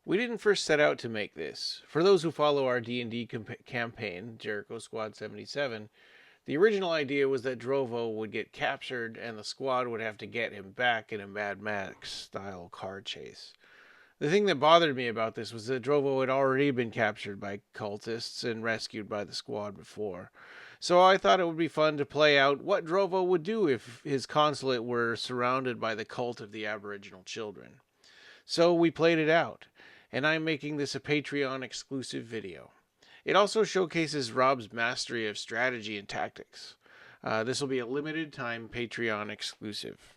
We didn't first set out to make this. For those who follow our D&D campaign, Jericho Squad 77, the original idea was that Drovo would get captured and the squad would have to get him back in a Mad Max-style car chase. The thing that bothered me about this was that Drovo had already been captured by cultists and rescued by the squad before. So I thought it would be fun to play out what Drovo would do if his consulate were surrounded by the cult of the Aboriginal Children. So we played it out, and I'm making this a Patreon exclusive video. It also showcases Rob's mastery of strategy and tactics. This will be a limited time Patreon exclusive.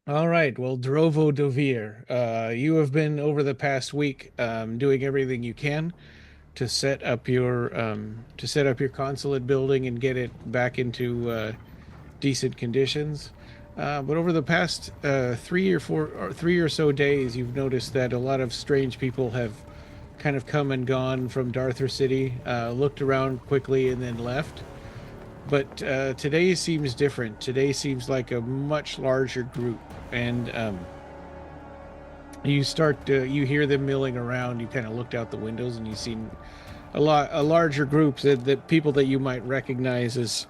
All right, well, Drovo Dovir, you have been over the past week doing everything you can to set up your consulate building and get it back into decent conditions. But over the past 3 or so days, you've noticed that a lot of strange people have kind of come and gone from Darther City, looked around quickly, and then left. But today seems different. Today seems like a much larger group, and you hear them milling around. You kind of looked out the windows, and you see a larger group that people that you might recognize as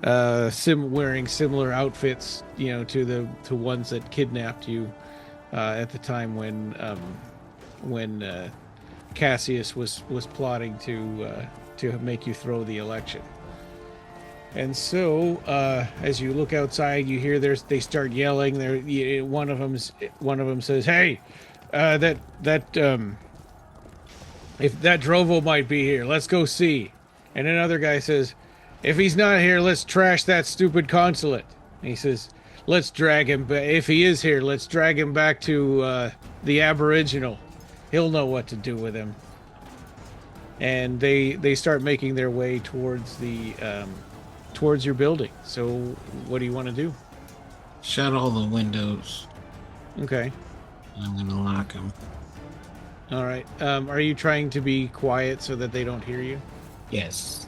wearing similar outfits, to ones that kidnapped you at the time when Cassius was plotting to make you throw the election. And so, as you look outside, you hear they start yelling. One of them says, "Hey, if that Drovo might be here, let's go see." And another guy says, "If he's not here, let's trash that stupid consulate." And he says, "Let's drag him. If he is here, let's drag him back to the Aboriginal. He'll know what to do with him." And they start making their way towards your building. So what do you want to do? Shut all the windows. Okay. I'm gonna lock them. All right. Are you trying to be quiet so that they don't hear you? Yes.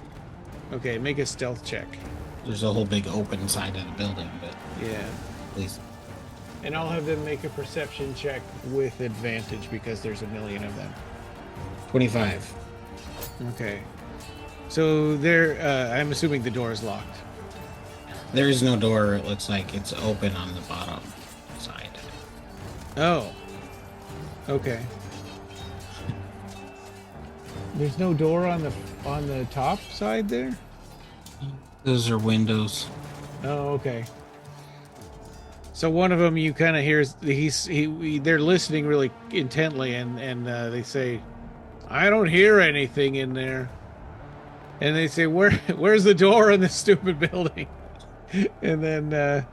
Okay, make a stealth check. There's a whole big open side of the building, but yeah, please. And I'll have them make a perception check with advantage because there's a million of them. 25. Okay. So I'm assuming the door is locked. There is no door. It looks like it's open on the bottom side. Oh. Okay. There's no door on the top side there? Those are windows. Oh, okay. So one of them you kind of hear they're listening really intently and they say, "I don't hear anything in there." And they say, where's the door in this stupid building? And then,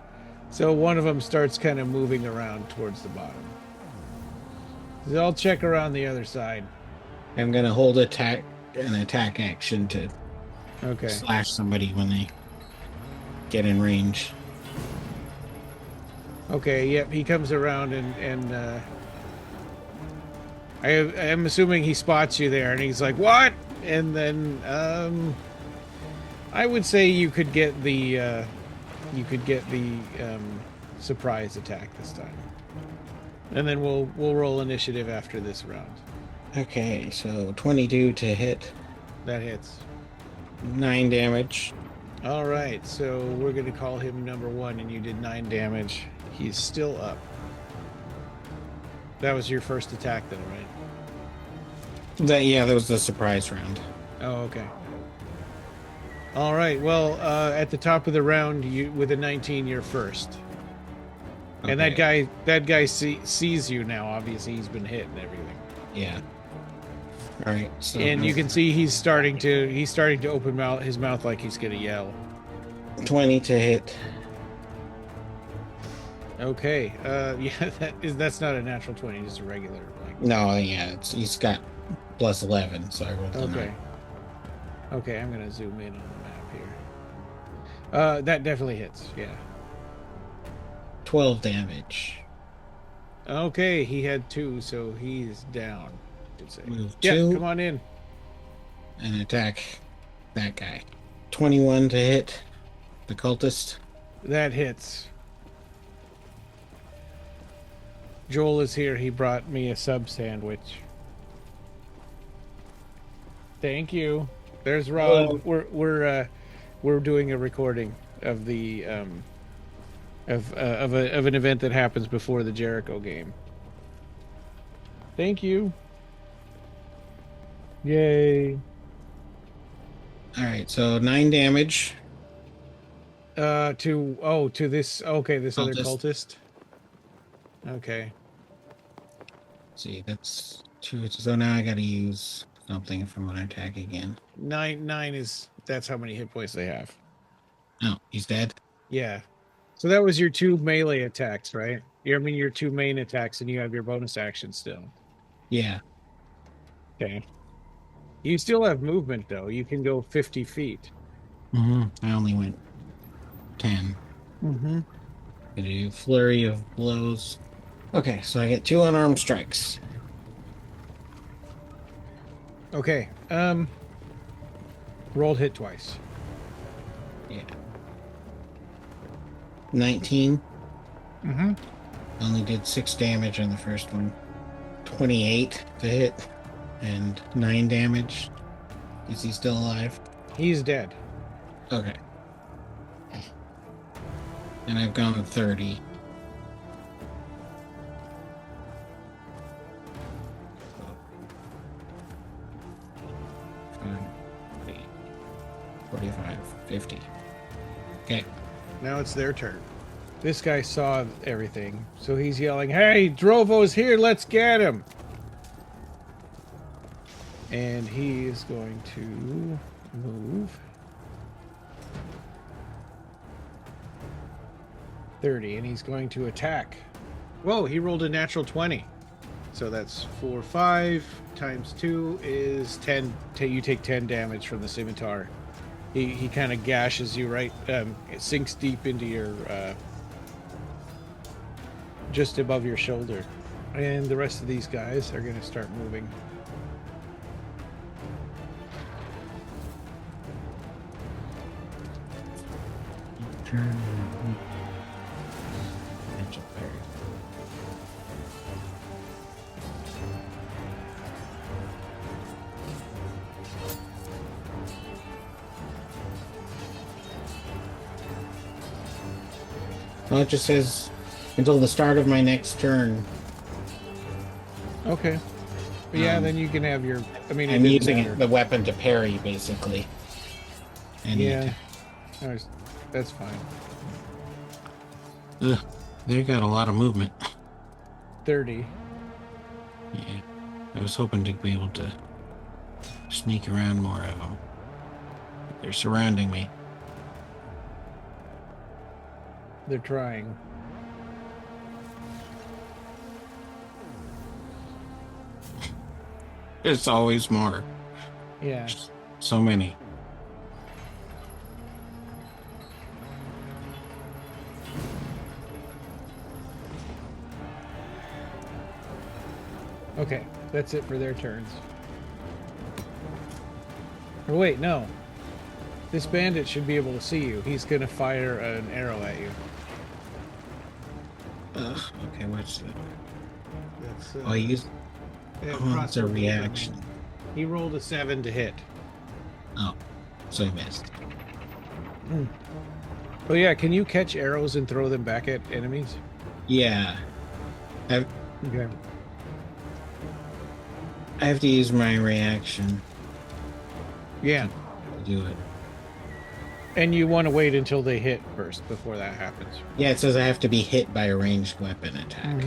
so one of them starts kind of moving around towards the bottom. So I'll check around the other side. I'm going to hold an attack action to slash somebody when they get in range. Okay, yep, he comes around and I'm assuming he spots you there and he's like, "What?" And then I would say you could get the surprise attack this time, and then we'll roll initiative after this round. Okay, so 22 to hit. That hits. 9 damage. All right, so we're gonna call him number 1, and you did 9 damage. He's still up. That was your first attack, then, right? That was the surprise round. Oh, okay. All right. Well, at the top of the round, with a 19, you're first. Okay. And that guy sees you now. Obviously, he's been hit and everything. Yeah. All right. So and you can see he's starting to open his mouth like he's gonna yell. 20 to hit. Okay. Yeah. That's not a natural 20. Just a regular. No. Yeah. He's got plus 11, so I rolled a 9. Okay, I'm gonna zoom in on the map here. That definitely hits, yeah. 12 damage. Okay, he had 2, so he's down. Move 2. Yeah, come on in. And attack that guy. 21 to hit the cultist. That hits. Joel is here. He brought me a sub sandwich. Thank you. There's Rob. Hello. We're doing a recording of the of an event that happens before the Jericho game. Thank you. Yay. All right, so 9 damage. To this. Okay, this other Cultist. cultist. Okay. See, that's 2. So now I got to use something if I'm going to attack again. Nine is that's how many hit points they have. Oh, he's dead. Yeah. So that was your 2 melee attacks, right? I mean your 2 main attacks, and you have your bonus action still. Yeah. Okay. You still have movement though. You can go 50 feet. I only went 10. Mm-hmm. Gonna do flurry of blows. Okay, so I get 2 unarmed strikes. Okay. Rolled hit twice. Yeah. 19. Mm-hmm. Only did 6 damage on the first one. 28 to hit. And 9 damage. Is he still alive? He's dead. Okay. And I've gone 30. So, 45, 50. Okay. Now it's their turn. This guy saw everything, so he's yelling, "Hey, Drovo's here! Let's get him!" And he is going to move 30, and he's going to attack. Whoa, he rolled a natural 20. So that's 4, 5 times 2 is 10. You take 10 damage from the scimitar. He kind of gashes you right, it sinks deep into your, just above your shoulder. And the rest of these guys are going to start moving. Well, it just says until the start of my next turn. Okay. But yeah, then you can have your. I mean, I'm using the weapon to parry, basically. Yeah. That's fine. Ugh, they got a lot of movement. 30. Yeah. I was hoping to be able to sneak around more of them. They're surrounding me. They're trying. It's always more. Yeah. So many. Okay, that's it for their turns. Or wait, no. This bandit should be able to see you. He's going to fire an arrow at you. Okay, what's that? That's, I used. Oh, it's a reaction. He rolled a 7 to hit. Oh, so he missed. Oh yeah, can you catch arrows and throw them back at enemies? Yeah. Okay. I have to use my reaction. Yeah. To do it. And you want to wait until they hit first before that happens. Yeah, it says I have to be hit by a ranged weapon attack.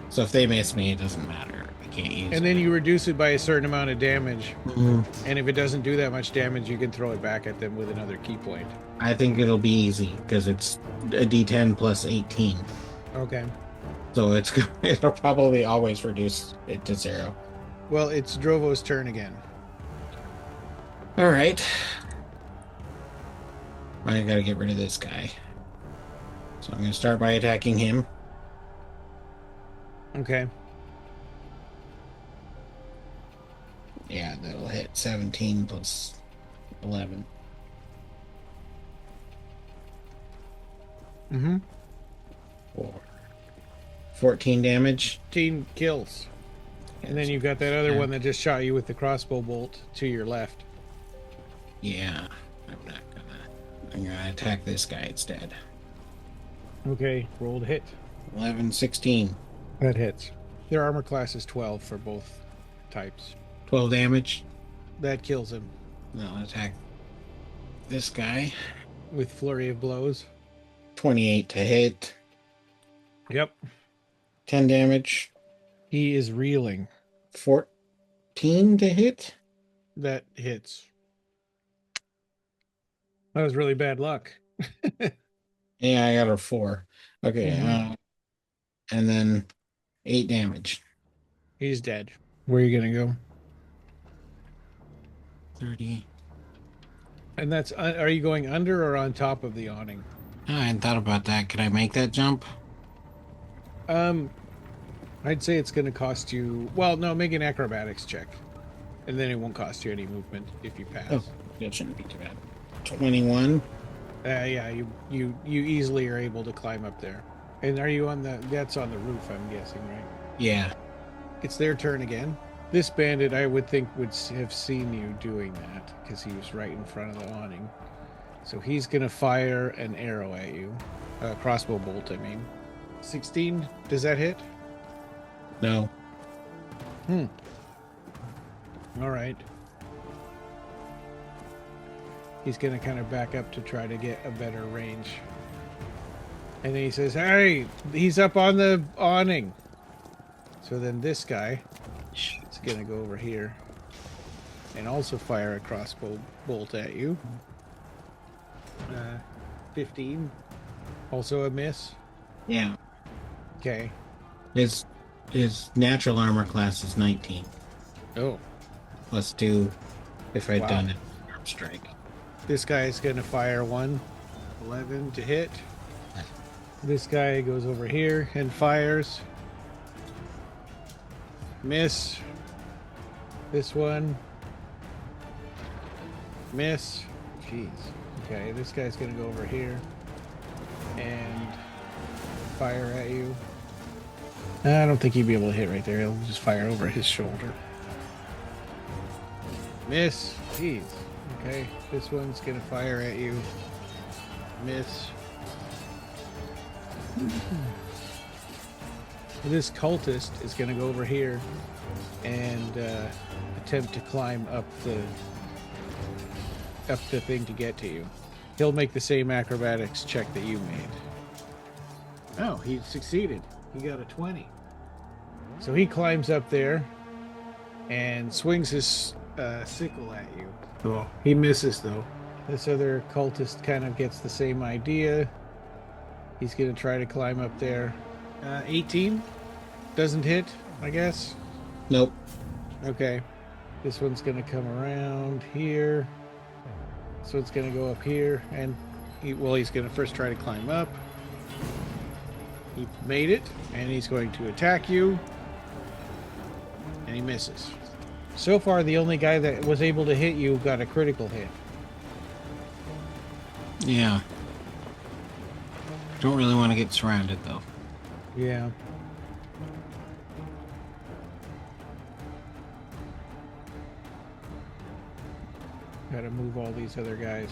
So if they miss me, it doesn't matter. I can't use it. And then you reduce it by a certain amount of damage. Mm-hmm. And if it doesn't do that much damage, you can throw it back at them with another key point. I think it'll be easy because it's a D10 plus 18. Okay. So it'll probably always reduce it to 0. Well, it's Drovo's turn again. All right. I gotta get rid of this guy. So I'm gonna start by attacking him. Okay. Yeah, that'll hit 17 plus 11. 4. 14 damage. 14 kills. And then you've got that other one that just shot you with the crossbow bolt to your left. Yeah, I'm gonna attack this guy instead. Okay, roll to hit. 11, 16. That hits. Their armor class is 12 for both types. 12 damage. That kills him. I'll attack this guy. With flurry of blows. 28 to hit. Yep. 10 damage. He is reeling. 14 to hit. That hits. That was really bad luck. Yeah, I got a 4. Okay, and then 8 damage. He's dead. Where are you gonna go? 30. And that's, are you going under or on top of the awning? Oh, I hadn't thought about that. Could I make that jump? I'd say it's gonna cost you, well, no, make an acrobatics check. And then it won't cost you any movement if you pass. Oh, that shouldn't be too bad. 21. Yeah, you easily are able to climb up there. And are you on that's on the roof, I'm guessing, right? Yeah. It's their turn again. This bandit, I would think, would have seen you doing that because he was right in front of the awning. So he's going to fire an arrow at you. Crossbow bolt, I mean. 16, does that hit? No. All right. He's going to kind of back up to try to get a better range. And then he says, hey, he's up on the awning. So then this guy is going to go over here and also fire a crossbow bolt at you. 15. Also a miss. Yeah. Okay. His natural armor class is 19. Oh. Plus 2 if I'd Wow. done it. Arm strike. This guy is going to fire 1. 11 to hit. This guy goes over here and fires. Miss. This one. Miss. Jeez. Okay, this guy's gonna go over here and fire at you. I don't think he'd be able to hit right there. He'll just fire over his shoulder. Miss. Jeez. Okay, this one's gonna fire at you. Miss. This cultist is going to go over here and attempt to climb up the thing to get to you. He'll make the same acrobatics check that you made. Oh, he succeeded. He got a 20. So he climbs up there and swings his sickle at you. Oh, he misses though. This other cultist kind of gets the same idea. He's going to try to climb up there. 18? Doesn't hit, I guess? Nope. Okay. This one's going to come around here. So it's going to go up here. And, he's going to first try to climb up. He made it. And he's going to attack you. And he misses. So far, the only guy that was able to hit you got a critical hit. Yeah. Don't really want to get surrounded, though. Yeah. Gotta move all these other guys.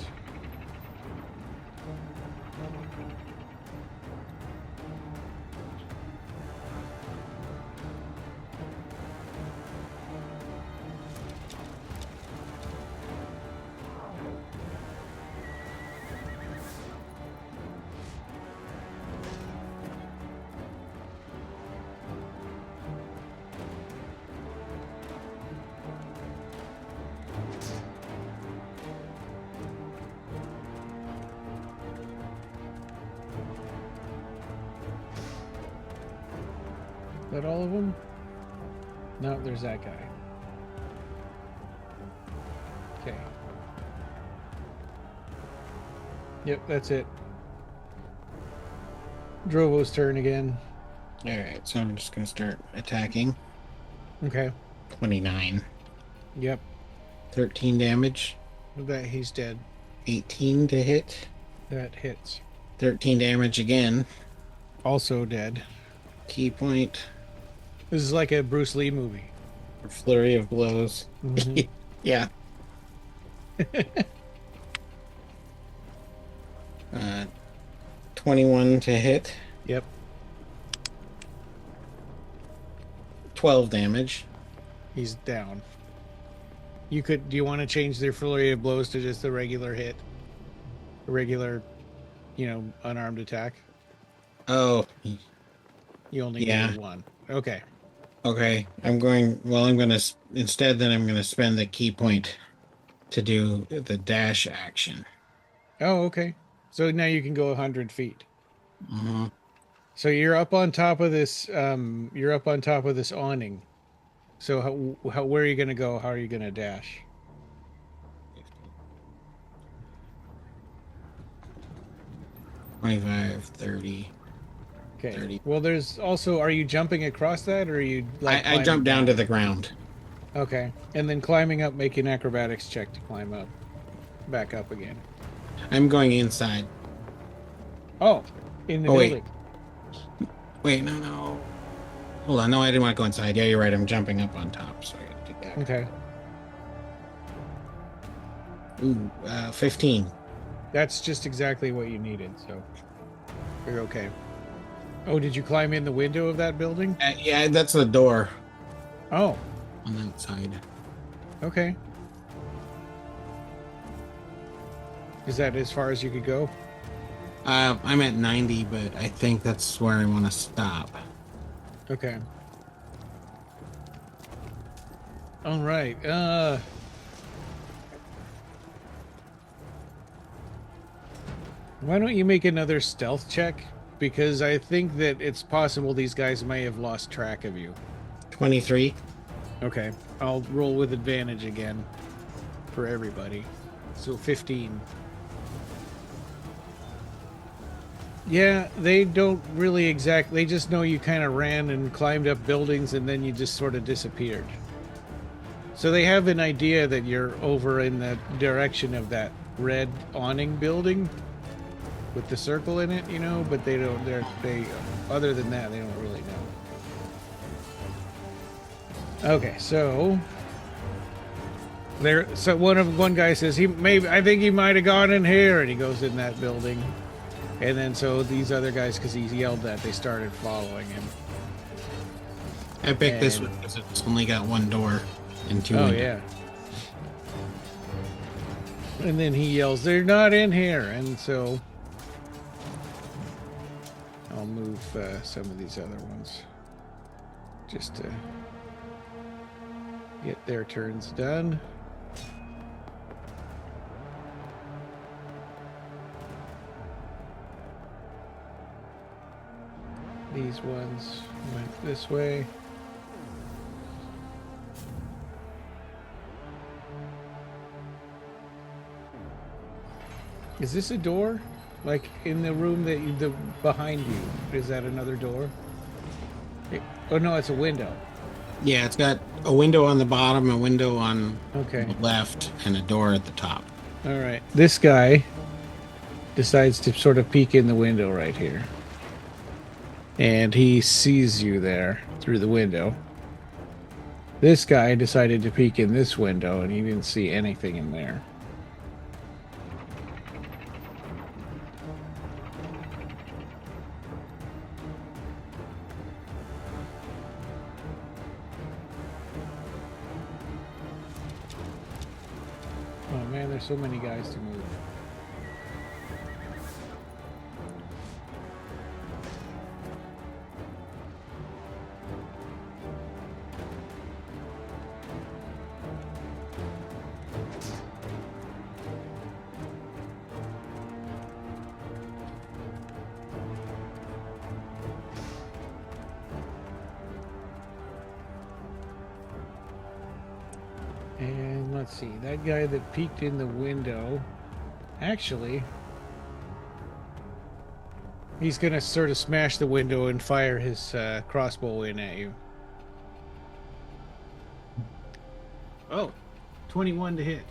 Is that all of them? No, there's that guy. Okay. Yep, that's it. Drovo's turn again. Alright, so I'm just going to start attacking. Okay. 29. Yep. 13 damage. That he's dead. 18 to hit. That hits. 13 damage again. Also dead. Key point. This is like a Bruce Lee movie. Flurry of blows. Mhm. Yeah. Uh, 21 to hit, Yep. 12 damage. He's down. You could. Do you want to change their flurry of blows to just a regular hit, a regular, unarmed attack? Oh, You only yeah. needed one. Okay. Okay. Instead, then I'm going to spend the key point to do the dash action. Oh, okay. So now you can go 100 feet. Uh-huh. So you're up on top of this. You're up on top of this awning. So where are you gonna go? How are you gonna dash? 25, 30, Okay. 30. Well, there's also. Are you jumping across that, or are you like I climbing jump down to down? the ground. Okay. And then climbing up, make an acrobatics check to climb up, back up again. I'm going inside. Oh, in the Oh, wait. building. Wait, no, no. Hold on. No, I didn't want to go inside. Yeah, you're right. I'm jumping up on top, so I gotta do that. Okay. Ooh, 15. That's just exactly what you needed. So you're okay. Oh, did you climb in the window of that building? Yeah, that's the door Oh, on that side. okay. Is that as far as you could go? I'm at 90, but I think that's where I want to stop. Okay. All right. Why don't you make another stealth check? Because I think that it's possible these guys may have lost track of you. 23. Okay. I'll roll with advantage again for everybody. So 15. Yeah, they don't really they just know you kind of ran and climbed up buildings and then you just sort of disappeared. So they have an idea that you're over in the direction of that red awning building with the circle in it, but they don't, they, other than that, they don't really know. Okay, so one guy says I think he might have gone in here, and he goes in that building. And then so these other guys, because he yelled that, they started following him. I picked this one because it's only got one door and two Oh, windows. yeah. And then he yells, "They're not in here!" And so I'll move some of these other ones just to get their turns done. These ones went this way. Is this a door? Like in the room behind you? Is that another door? Oh no, it's a window. Yeah, it's got a window on the bottom, a window on Okay. the left, and a door at the top. All right. This guy decides to sort of peek in the window right here. And he sees you there through the window. This guy decided to peek in this window and he didn't see anything in there. Oh man, there's so many guys to move. And let's see, that guy that peeked in the window, actually, he's going to sort of smash the window and fire his crossbow in at you. Oh, 21 to hit.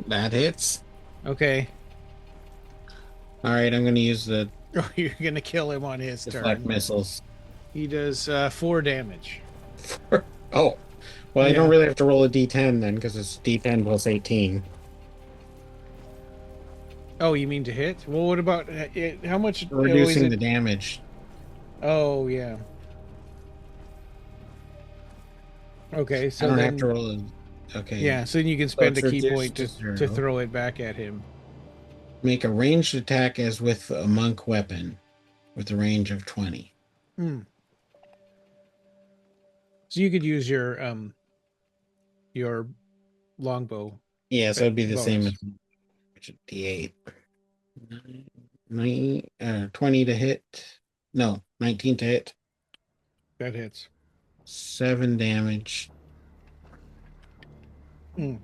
That hits. Okay. All right, I'm going to use the Oh, you're going to kill him on his deflect turn. missiles. He does 4 damage. Oh, well, I don't Yeah. really have to roll a d10 then, because it's d10 plus 18. Oh, you mean to hit? Well, what about how much? Oh, is Reducing it? the damage. Oh, yeah. Okay, I so don't have to then, roll a. Okay, yeah, so then you can so spend a it's key reduced point to to 0. throw it back at him. Make a ranged attack as with a monk weapon, with a range of 20. Hmm. So you could use your longbow Yeah, so it'd be the same bonus. as d8. 20 to hit. No, 19 to hit. That hits. 7 damage. Hmm.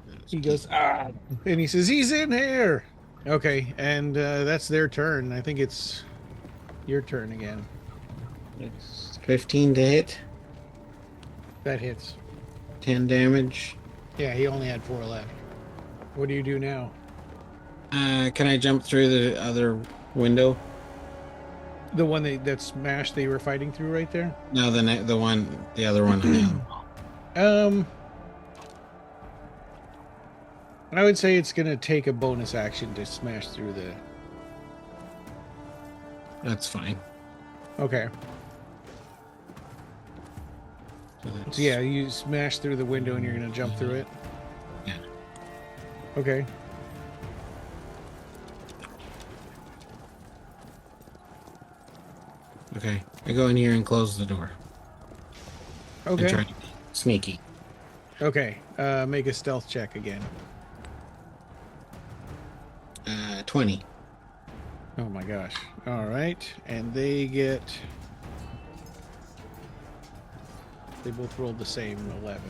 Let's He keep goes, ah, and he says, he's in here. Okay, and that's their turn. I think it's your turn again. it's 15 to hit. That hits. 10 damage. Yeah, he only had 4 left. What do you do now? Can I jump through the other window? The one that smashed that you were fighting through right there? No, the other one on the other wall. Um, I would say it's going to take a bonus action to smash through the... That's fine. Okay. So that's, So yeah, you smash through the window and you're going to jump through it? yeah. Okay. Okay. I go in here and close the door. And Okay. try to be sneaky. Okay. Make a stealth check again. 20. Oh my gosh. All right. And they get... They both rolled the same 11.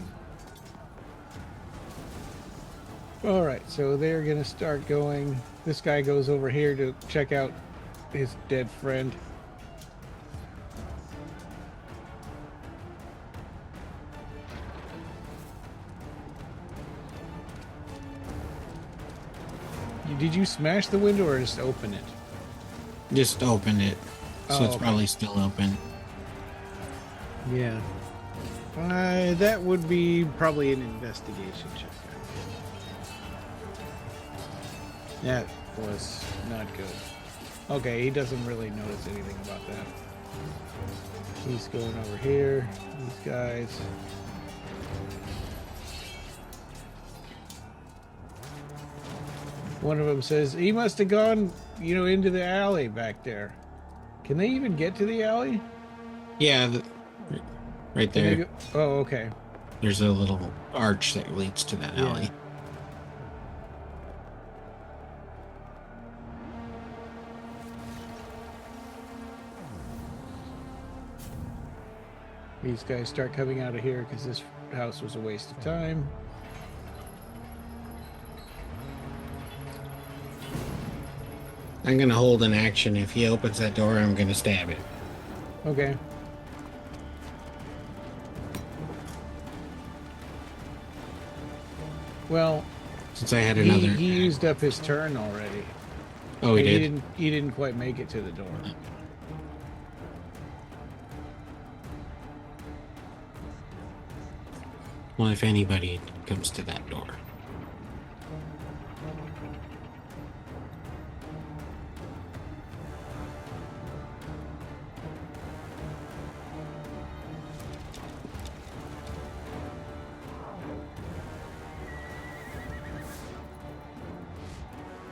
All right. So they're going to start going. This guy goes over here to check out his dead friend. Did you smash the window or just open it? Just opened it. So Oh, it's okay. probably still open. Yeah. That would be probably an investigation check. That was not good. Okay, he doesn't really notice anything about that. He's going over here. These guys. One of them says, he must have gone, into the alley back there. Can they even get to the alley? Yeah, right Can they there. go? Oh, okay. There's a little arch that leads to that Yeah. alley. These guys start coming out of here because this house was a waste of time. I'm going to hold an action. If he opens that door, I'm going to stab it. Okay. Well, Since I had another. he used up his turn already. Oh, he And did? He didn't quite make it to the door. Well, if anybody comes to that door.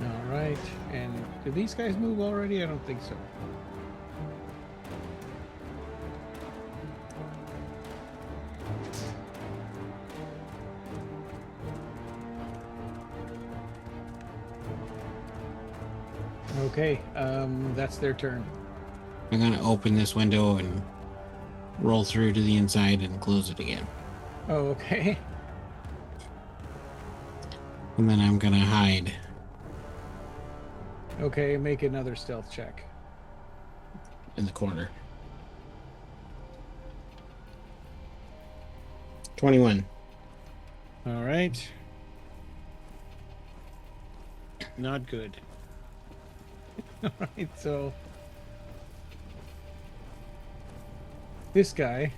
All right. And did these guys move already? I don't think so. Okay. That's their turn. I'm going to open this window and roll through to the inside and close it again. Oh, okay. And then I'm going to hide. Okay, make another stealth check. In the corner. 21. All right. Not good. All right, so This guy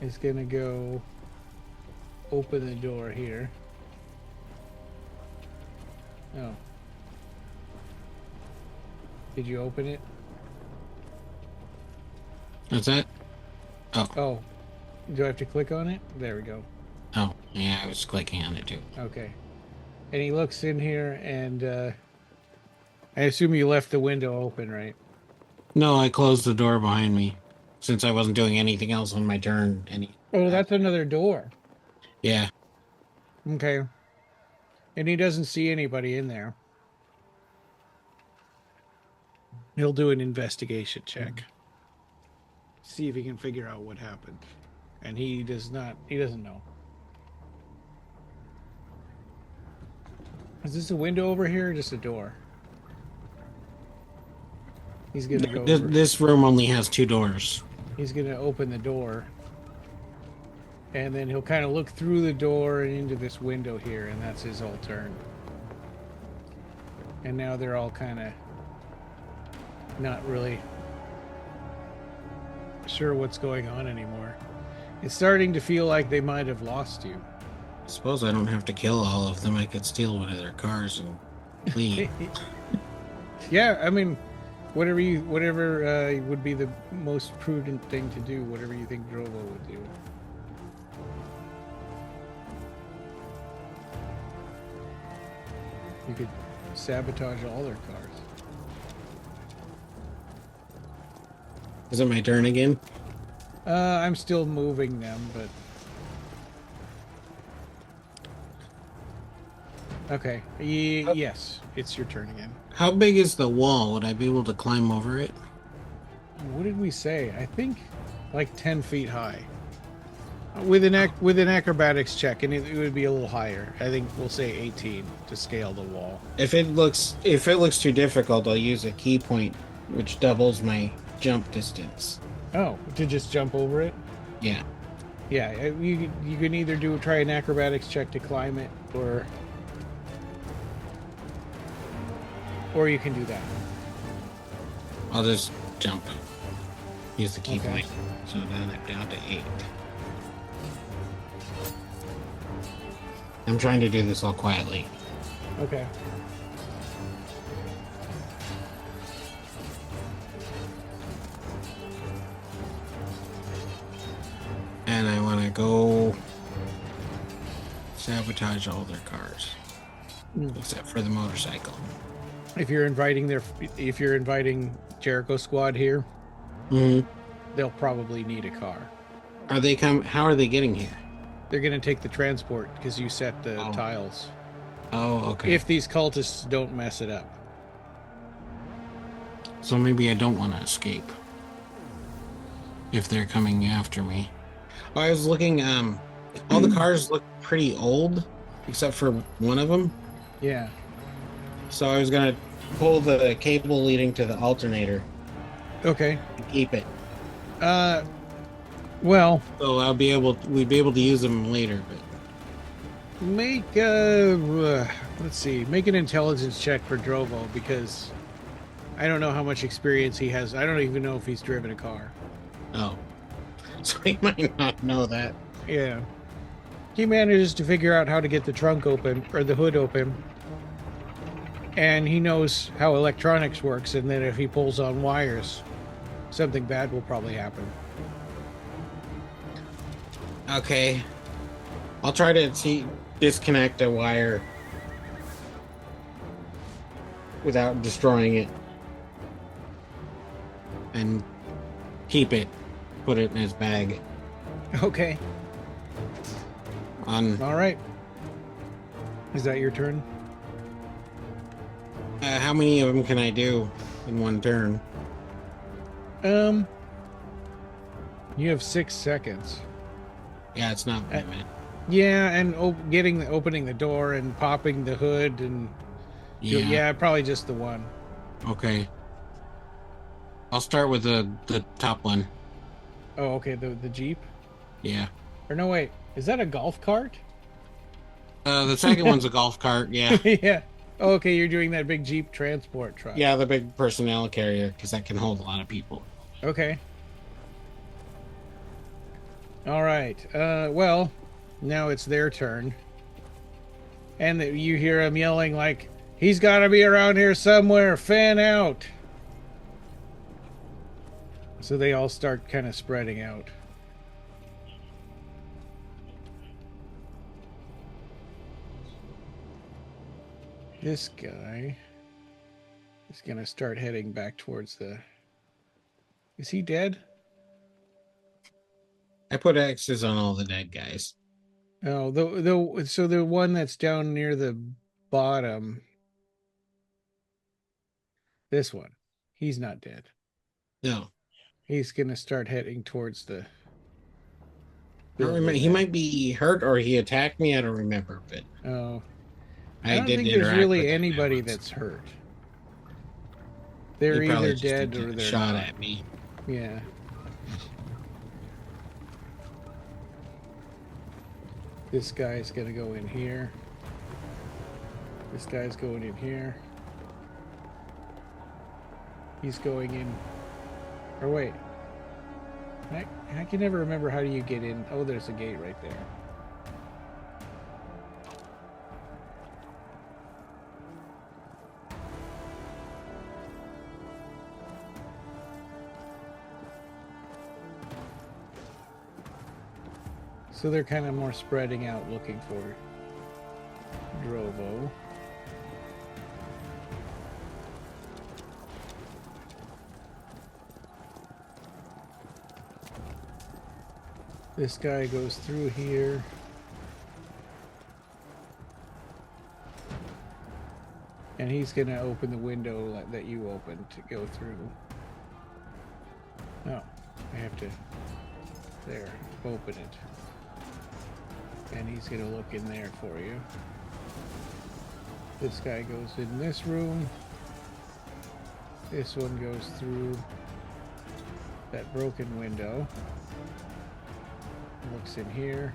is going to go open the door here. Oh. Did you open it? What's that? Oh. Oh. Do I have to click on it? There we go. Oh, yeah, I was clicking on it too. Okay. And he looks in here and I assume you left the window open, right? No, I closed the door behind me since I wasn't doing anything else on my turn. Oh, that's another door. Yeah. Okay. And he doesn't see anybody in there. He'll do an investigation check. See if he can figure out what happened. And he doesn't know. Is this a window over here or just a door? He's gonna go This room only has 2 doors. He's gonna open the door. And then he'll kind of look through the door and into this window here, and that's his whole turn. And now they're all kind of not really sure what's going on anymore. It's starting to feel like they might have lost you. I suppose I don't have to kill all of them. I could steal one of their cars and leave. Yeah, I mean, whatever would be the most prudent thing to do, whatever you think Drovo would do. You could sabotage all their cars. Is it my turn again? I'm still moving them, but... Okay. Yes, it's your turn again. How big is the wall? Would I be able to climb over it? What did we say? I think like 10 feet high. With an acrobatics check, and it would be a little higher. I think we'll say 18 to scale the wall. If it looks too difficult, I'll use a key point, which doubles my jump distance. Oh, to just jump over it? Yeah. Yeah, you can either try an acrobatics check to climb it, or you can do that. I'll just jump. Use the key Okay. point. So then I'm down to 8. I'm trying to do this all quietly. Okay. And I want to go sabotage all their cars. Except for the motorcycle. If you're inviting Jericho Squad here, Mm-hmm. they'll probably need a car. How are they getting here? They're going to take the transport because you set the tiles. Oh, okay. If these cultists don't mess it up. So maybe I don't want to escape. If they're coming after me. I was looking, all the cars look pretty old, except for one of them. Yeah. So I was going to pull the cable leading to the alternator. Okay. And keep it. Well, So we'd be able to use them later, but make let's see, make an intelligence check for Drovo, because I don't know how much experience he has. I don't even know if he's driven a car. oh. So he might not know that. Yeah. He manages to figure out how to get the trunk open, or the hood open. And he knows how electronics works, and that if he pulls on wires, something bad will probably happen. Okay. I'll try to disconnect a wire without destroying it. And keep it. Put it in his bag. Okay. All right. Is that your turn? How many of them can I do in one turn? You have 6 seconds. Yeah, it's not very many. Yeah, and opening the door and popping the hood and yeah, probably just the one. Okay. I'll start with the top one. Oh, okay, the Jeep? Yeah. Or no, wait, is that a golf cart? The second one's a golf cart, yeah. Yeah. Oh, okay, you're doing that big Jeep transport truck. Yeah, the big personnel carrier, because that can hold a lot of people. Okay. All right. Well, now it's their turn. And you hear him yelling like, he's got to be around here somewhere. Fan out. So they all start kind of spreading out. This guy is going to start heading back towards the... Is he dead? I put X's on all the dead guys. Oh, so the one that's down near the bottom, this one, he's not dead. No. He's going to start heading towards the I don't remember. building He that... might be hurt or he attacked me. I don't remember, but Oh, I I don't did think there's interact with really that guy anybody once. that's hurt. He They're probably either just dead or they're shot not. at me. Yeah. This guy's gonna go in here. This guy's going in here. He's going in... Or wait. I can never remember how do you get in. Oh, there's a gate right there. So they're kind of more spreading out looking for Drovo. This guy goes through here. And he's going to open the window that you opened to go through. Oh, I have to... There, open it. And he's going to look in there for you. This guy goes in this room. This one goes through that broken window. Looks in here.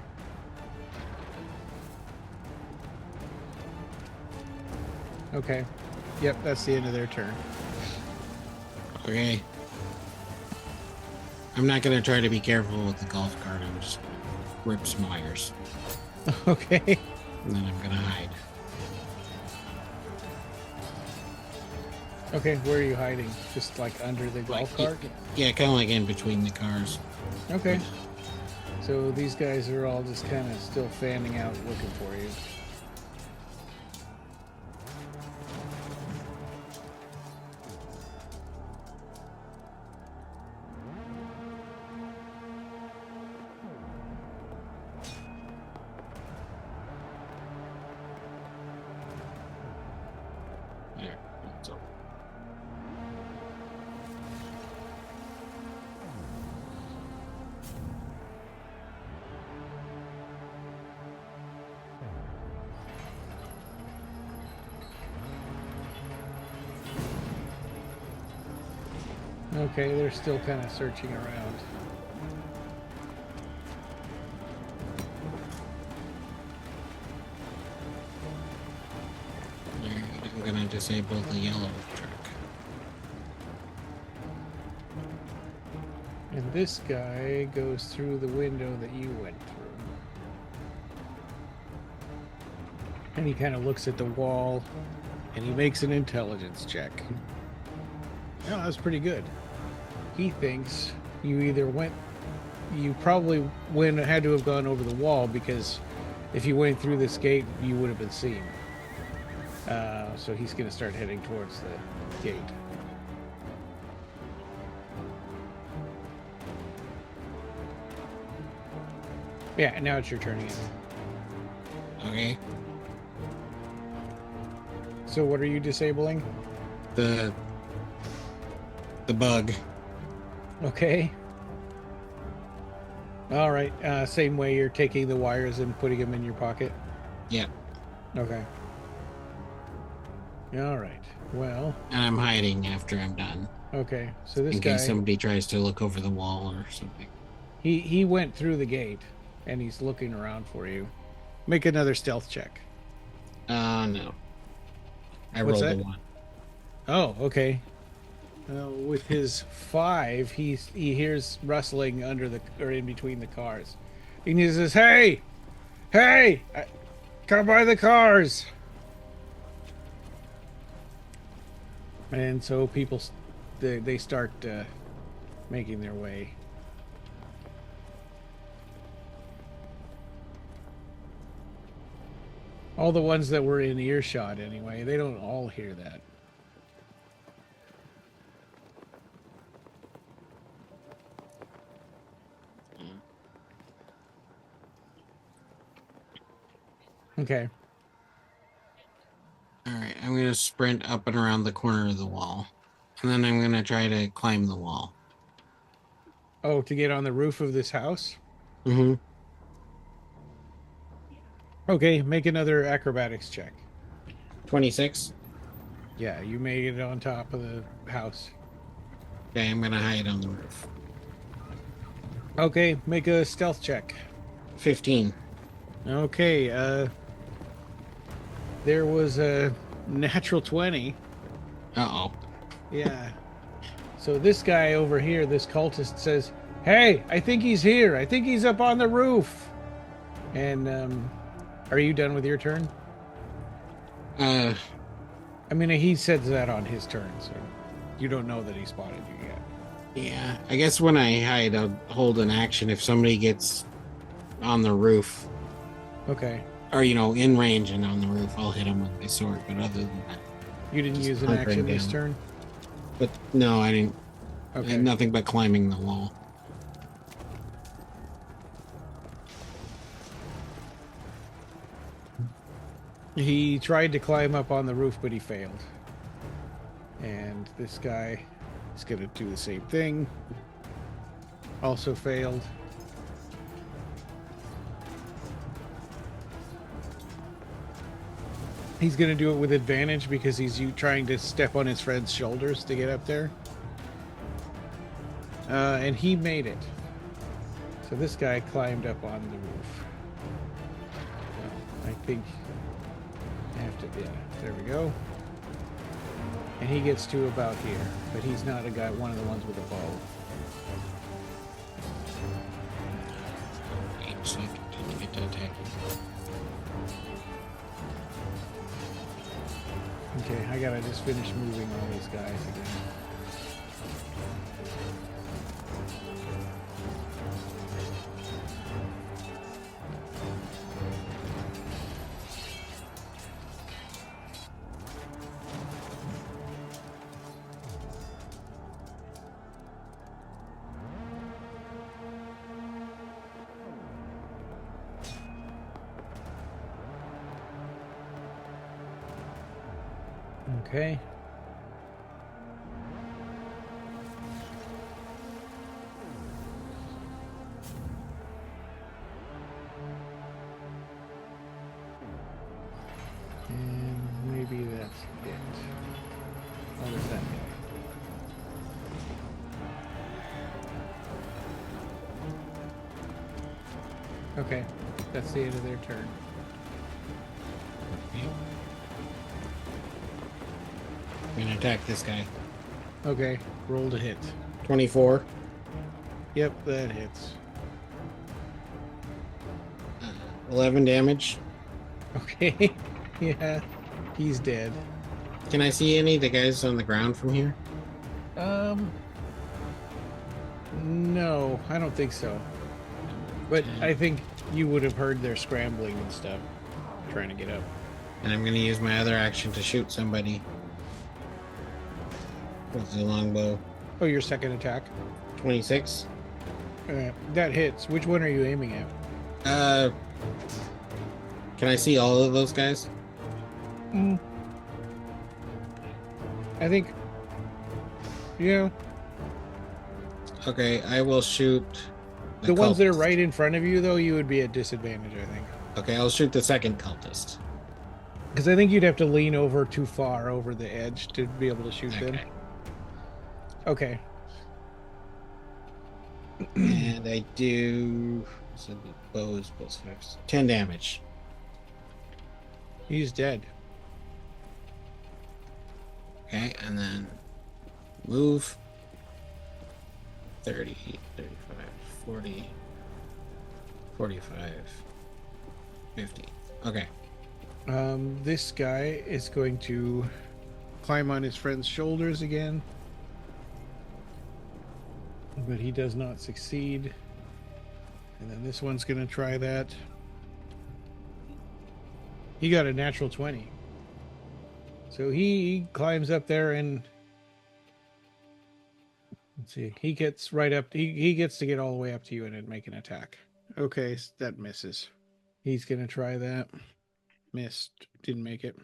Okay. Yep, that's the end of their turn. Okay. I'm not going to try to be careful with the golf cart. I'm just going to rip some wires. Okay. And then I'm going to hide. Okay, where are you hiding? Just like under the golf cart? Yeah, kind of like in between the cars. Okay. So these guys are all just kind of still fanning out looking for you. There. It's over. Okay, they're still kind of searching around. I'm going to disable the yellow truck. And this guy goes through the window that you went through. And he kind of looks at the wall and he makes an intelligence check. Oh, that was pretty good. He thinks you either went... You probably had to have gone over the wall because if you went through this gate, you would have been seen. So he's going to start heading towards the gate. Yeah, and now it's your turn again. Okay. So what are you disabling? The bug. Okay. All right. Same way you're taking the wires and putting them in your pocket? Yeah. Okay. All right. Well. And I'm hiding after I'm done. Okay. So this in guy... case somebody tries to look over the wall or something. He went through the gate, and he's looking around for you. Make another stealth check. No. I What's rolled that? a 1. Oh, okay. With his 5, he hears rustling under the or in between the cars. And he says, "Hey, hey, come by the cars!" And so people they start making their way. All the ones that were in earshot, anyway. They don't all hear that. Okay. All right, I'm going to sprint up and around the corner of the wall. And then I'm going to try to climb the wall. Oh, to get on the roof of this house? Mm-hmm. Okay, make another acrobatics check. 26. Yeah, you made it on top of the house. Okay, I'm going to hide on the roof. Okay, make a stealth check. 15. Okay, there was a natural 20. Uh-oh. Yeah. So this guy over here, this cultist, says, "Hey, I think he's here. I think he's up on the roof." And are you done with your turn? I mean, he says that on his turn, so you don't know that he spotted you yet. Yeah, I guess when I hide, I'll hold an action if somebody gets on the roof. Okay. Or, in range and on the roof, I'll hit them with my sword. But other than that... You didn't use an action this turn? But, no, I didn't. Okay. I had nothing but climbing the wall. He tried to climb up on the roof, but he failed. And this guy is going to do the same thing. Also failed. He's going to do it with advantage because he's trying to step on his friend's shoulders to get up there. And he made it. So this guy climbed up on the roof. I think I have to, yeah, there we go. And he gets to about here, but he's not a guy, one of the ones with a bow. So I get to attack you. Okay, I gotta just finish moving all these guys again. Okay. And maybe that's it. Oh, there's that guy. Okay, that's the end of their turn. I'm gonna attack this guy. Okay, roll to hit. 24. Yep, that hits. 11 damage. Okay, yeah, he's dead. Can I see any of the guys on the ground from here? No, I don't think so. But I think you would have heard their scrambling and stuff, trying to get up. And I'm gonna use my other action to shoot somebody with the longbow. Oh, your second attack? 26. That hits. Which one are you aiming at? Can I see all of those guys? I think, yeah. Okay, I will shoot The ones that are right in front of you, though, you would be at disadvantage, I think. Okay, I'll shoot the second cultist. Because I think you'd have to lean over too far over the edge to be able to shoot them. Okay. And I do... So the bow is plus 5. 10 damage. He's dead. Okay, and then Move. 30, 35, 40, 45, 50. Okay. This guy is going to climb on his friend's shoulders again, but he does not succeed. And then this one's going to try that. He got a natural 20. So he climbs up there and let's see. He gets right up. He gets to get all the way up to you and then make an attack. Okay, that misses. He's going to try that. Missed. Didn't make it.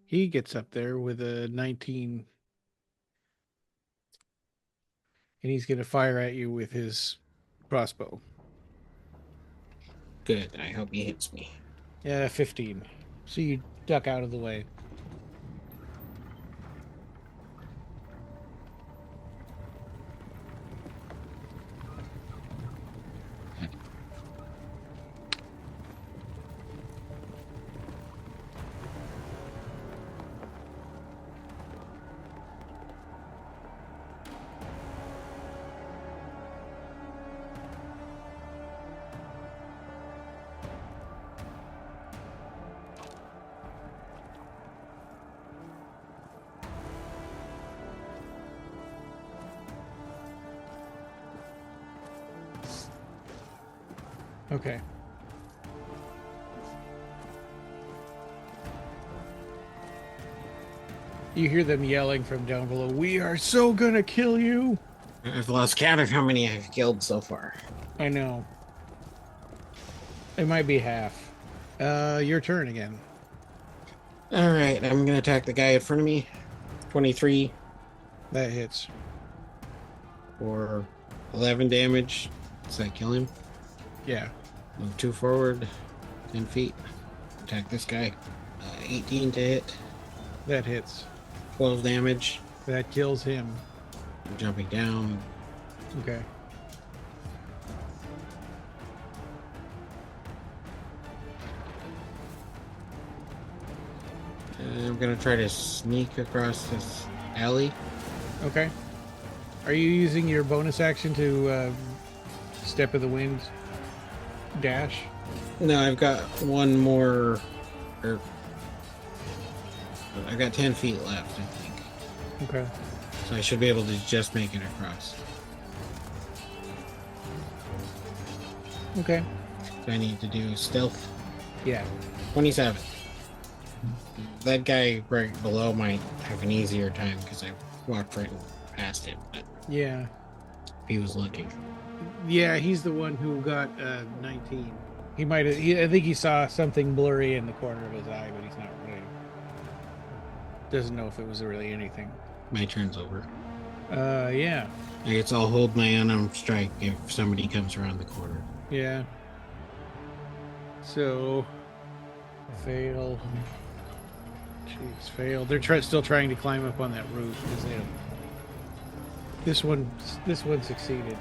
He gets up there with a 19. And he's going to fire at you with his crossbow. Good. I hope he hits me. Yeah, 15. So you duck out of the way. Okay. You hear them yelling from down below, "We are so gonna kill you!" I've lost count of how many I've killed so far. I know. It might be half. Your turn again. All right, I'm gonna attack the guy in front of me. 23 That hits. for 11 damage. Does that kill him? Yeah. Move 2 forward, 10 feet. Attack this guy. 18 to hit. That hits. 12 damage. That kills him. I'm jumping down. Okay. And I'm gonna try to sneak across this alley. Okay. Are you using your bonus action to step of the wind dash? No, I've got one more. Or I've got 10 feet left, I think. Okay. So I should be able to just make it across. Okay. So I need to do stealth. Yeah. 27. That guy right below might have an easier time because I walked right past him. But Yeah. he was looking. Yeah, he's the one who got 19. He might have. I think he saw something blurry in the corner of his eye, but he's not really. Doesn't know if it was really anything. My turn's over. Yeah. I guess I'll hold my unarmed strike if somebody comes around the corner. Yeah. So, fail. Jeez, fail. They're still trying to climb up on that roof because they don't. This one succeeded.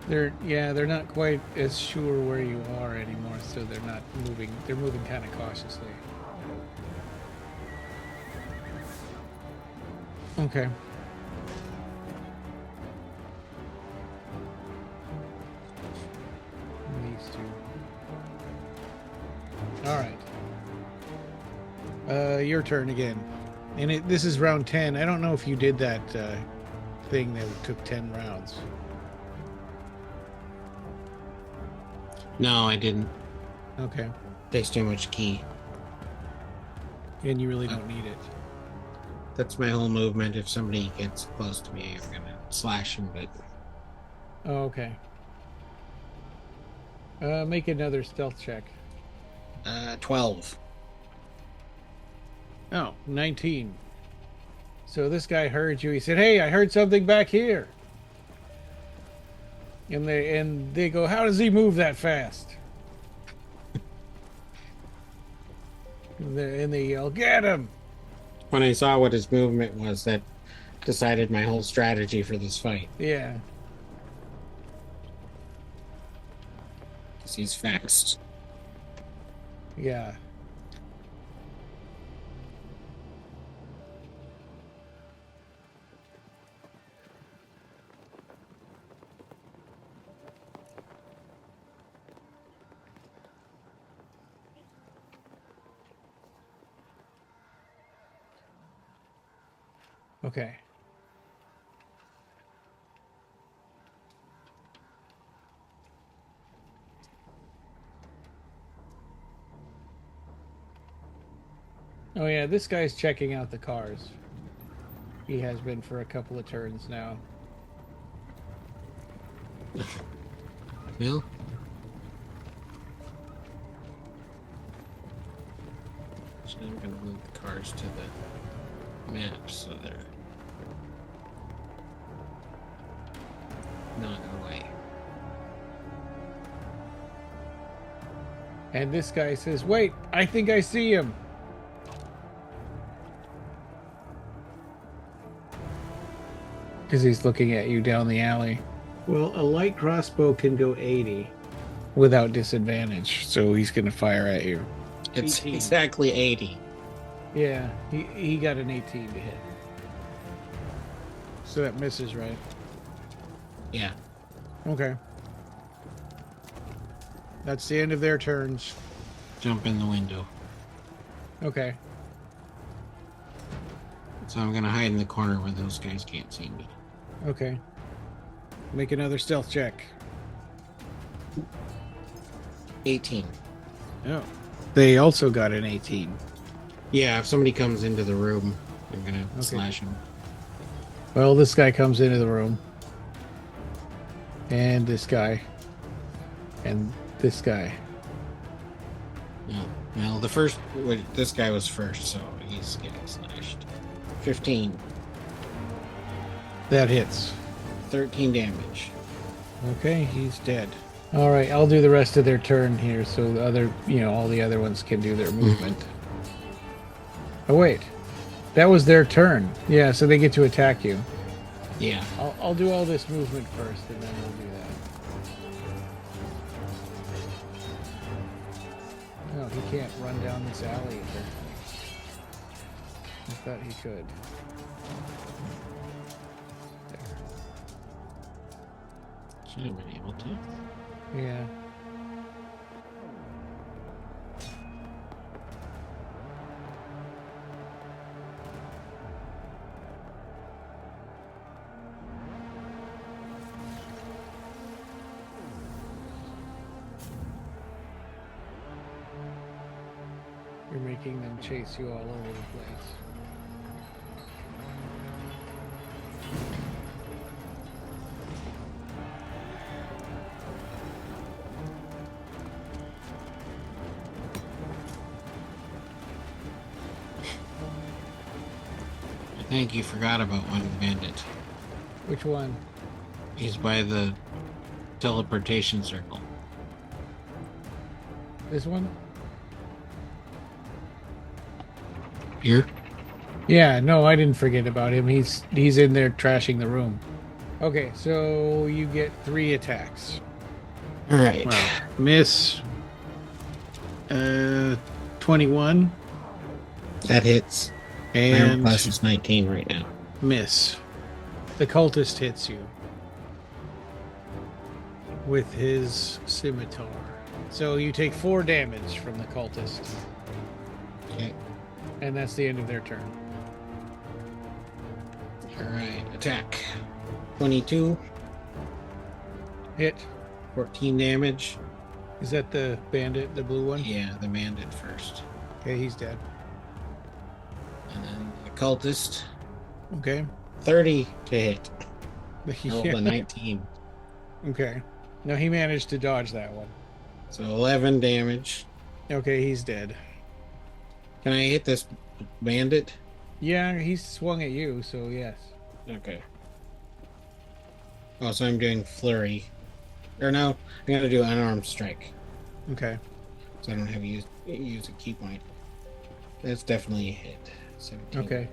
They're not quite as sure where you are anymore, so they're not moving. They're moving kind of cautiously. Okay. These two. All right. Your turn again. And this is round 10. I don't know if you did that thing that took 10 rounds. No, I didn't. Okay. Takes too much key. And you really don't need it. That's my whole movement. If somebody gets close to me, I'm gonna slash him, but Oh, okay. Make another stealth check. 12. Oh, 19. So this guy heard you. He said, "Hey, I heard something back here." And they go, "How does he move that fast?" And they yell, "Get him!" When I saw what his movement was, that decided my whole strategy for this fight. Yeah. Because he's fast. Yeah. Okay. Oh yeah, this guy's checking out the cars. He has been for a couple of turns now. Bill? So I'm going to move the cars to the map so they're not in the way. And this guy says, "Wait, I think I see him." Because he's looking at you down the alley. Well, a light crossbow can go 80 without disadvantage, so he's going to fire at you. It's 18. exactly 80. Yeah, he got an 18 to hit. So that misses, right? Yeah. Okay. That's the end of their turns. Jump in the window. Okay. So I'm going to hide in the corner where those guys can't see me. Okay. Make another stealth check. 18. Oh. They also got an 18. Yeah, if somebody comes into the room, I'm going to slash him. Well, this guy comes into the room. And this guy. And this guy. Yeah. Well, this guy was first, so he's getting slashed. 15. That hits. 13 damage. Okay, he's dead. All right, I'll do the rest of their turn here, so the other, all the other ones can do their movement. Oh wait, that was their turn. Yeah, so they get to attack you. Yeah. I'll do all this movement first, and then we'll do that. No, he can't run down this alley. Apparently. I thought he could. Should have been able to. Yeah. You're making them chase you all over the place. I think you forgot about one bandit. Which one? He's by the teleportation circle. This one? Here? Yeah, no, I didn't forget about him. He's in there trashing the room. Okay, so you get 3 attacks. All right. Wow. Miss. 21. That hits. And plus is 19 right now. miss. The cultist hits you with his scimitar. So you take 4 damage from the cultist. Okay. And that's the end of their turn. All right. Attack. 22. Hit. 14 damage. Is that the bandit, the blue one? Yeah, the bandit first. Okay, he's dead. And then the cultist. Okay. 30 to hit. Rolled Yeah. a 19. Okay. No, he managed to dodge that one. So 11 damage. Okay, he's dead. Can I hit this bandit? Yeah, he swung at you, so yes. Okay. Oh, so I'm doing flurry. Or no, I'm gonna do unarmed strike. Okay. So I don't have use a key point. That's definitely a hit. 17 Okay.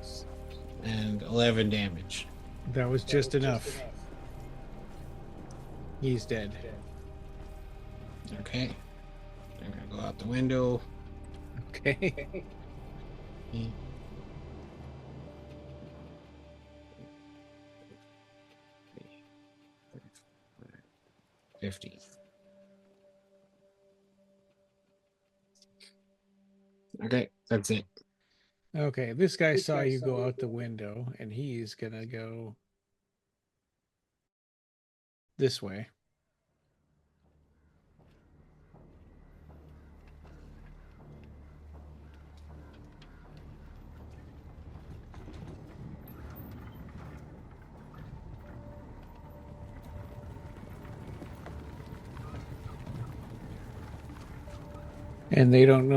and 11 damage. That was just enough. He's dead. Okay. I'm gonna go out the window. Okay. 50. Okay, that's it. Okay, this guy saw you go out the window, and he's gonna go this way. And they don't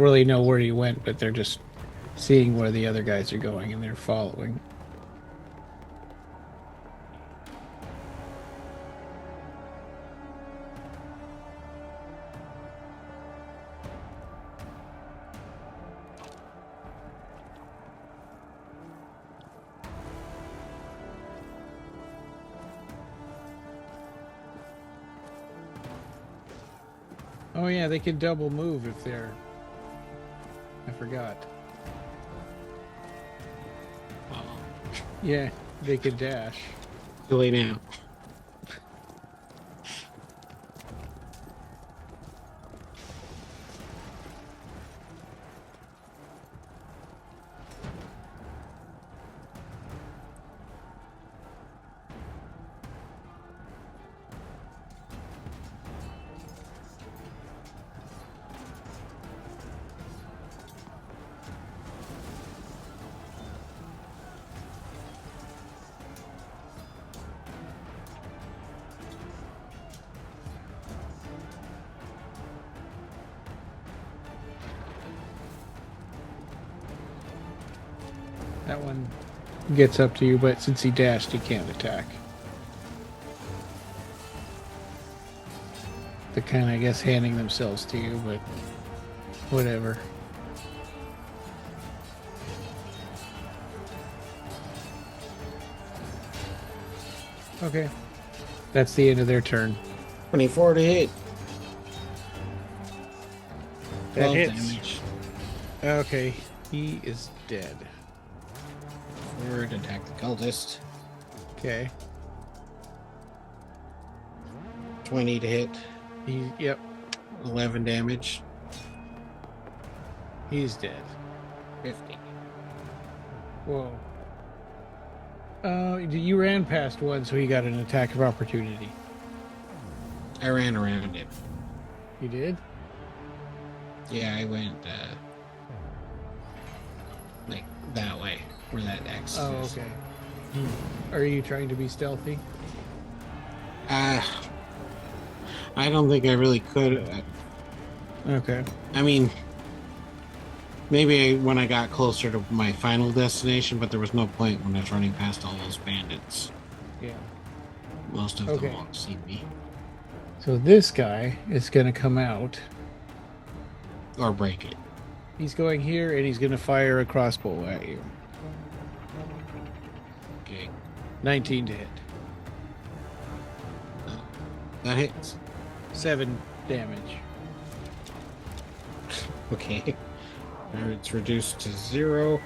really know where he went, but they're just seeing where the other guys are going and they're following. Oh yeah, they can double move if they're... I forgot. Oh, Yeah, they can dash. too late now. That one gets up to you, but since he dashed, he can't attack. They're kind of, I guess, handing themselves to you, but whatever. Okay. That's the end of their turn. 24 to hit. That 12 hits. damage. Okay, he is dead. Forward, attack the cultist. Okay. 20 to hit. Yep, 11 damage. he's dead. 50. Whoa. You ran past one, so he got an attack of opportunity. I ran around it. You did? Yeah, I went like that way where that X Oh, is. okay. Are you trying to be stealthy? I don't think I really could. Okay. I mean, maybe when I got closer to my final destination, but there was no point when I was running past all those bandits. Yeah. Most of Okay. them won't see me. So this guy is going to come out. Or break it. He's going here, and he's going to fire a crossbow at you. Okay. 19 to hit. That hits. 7 damage. Okay. It's reduced to 0.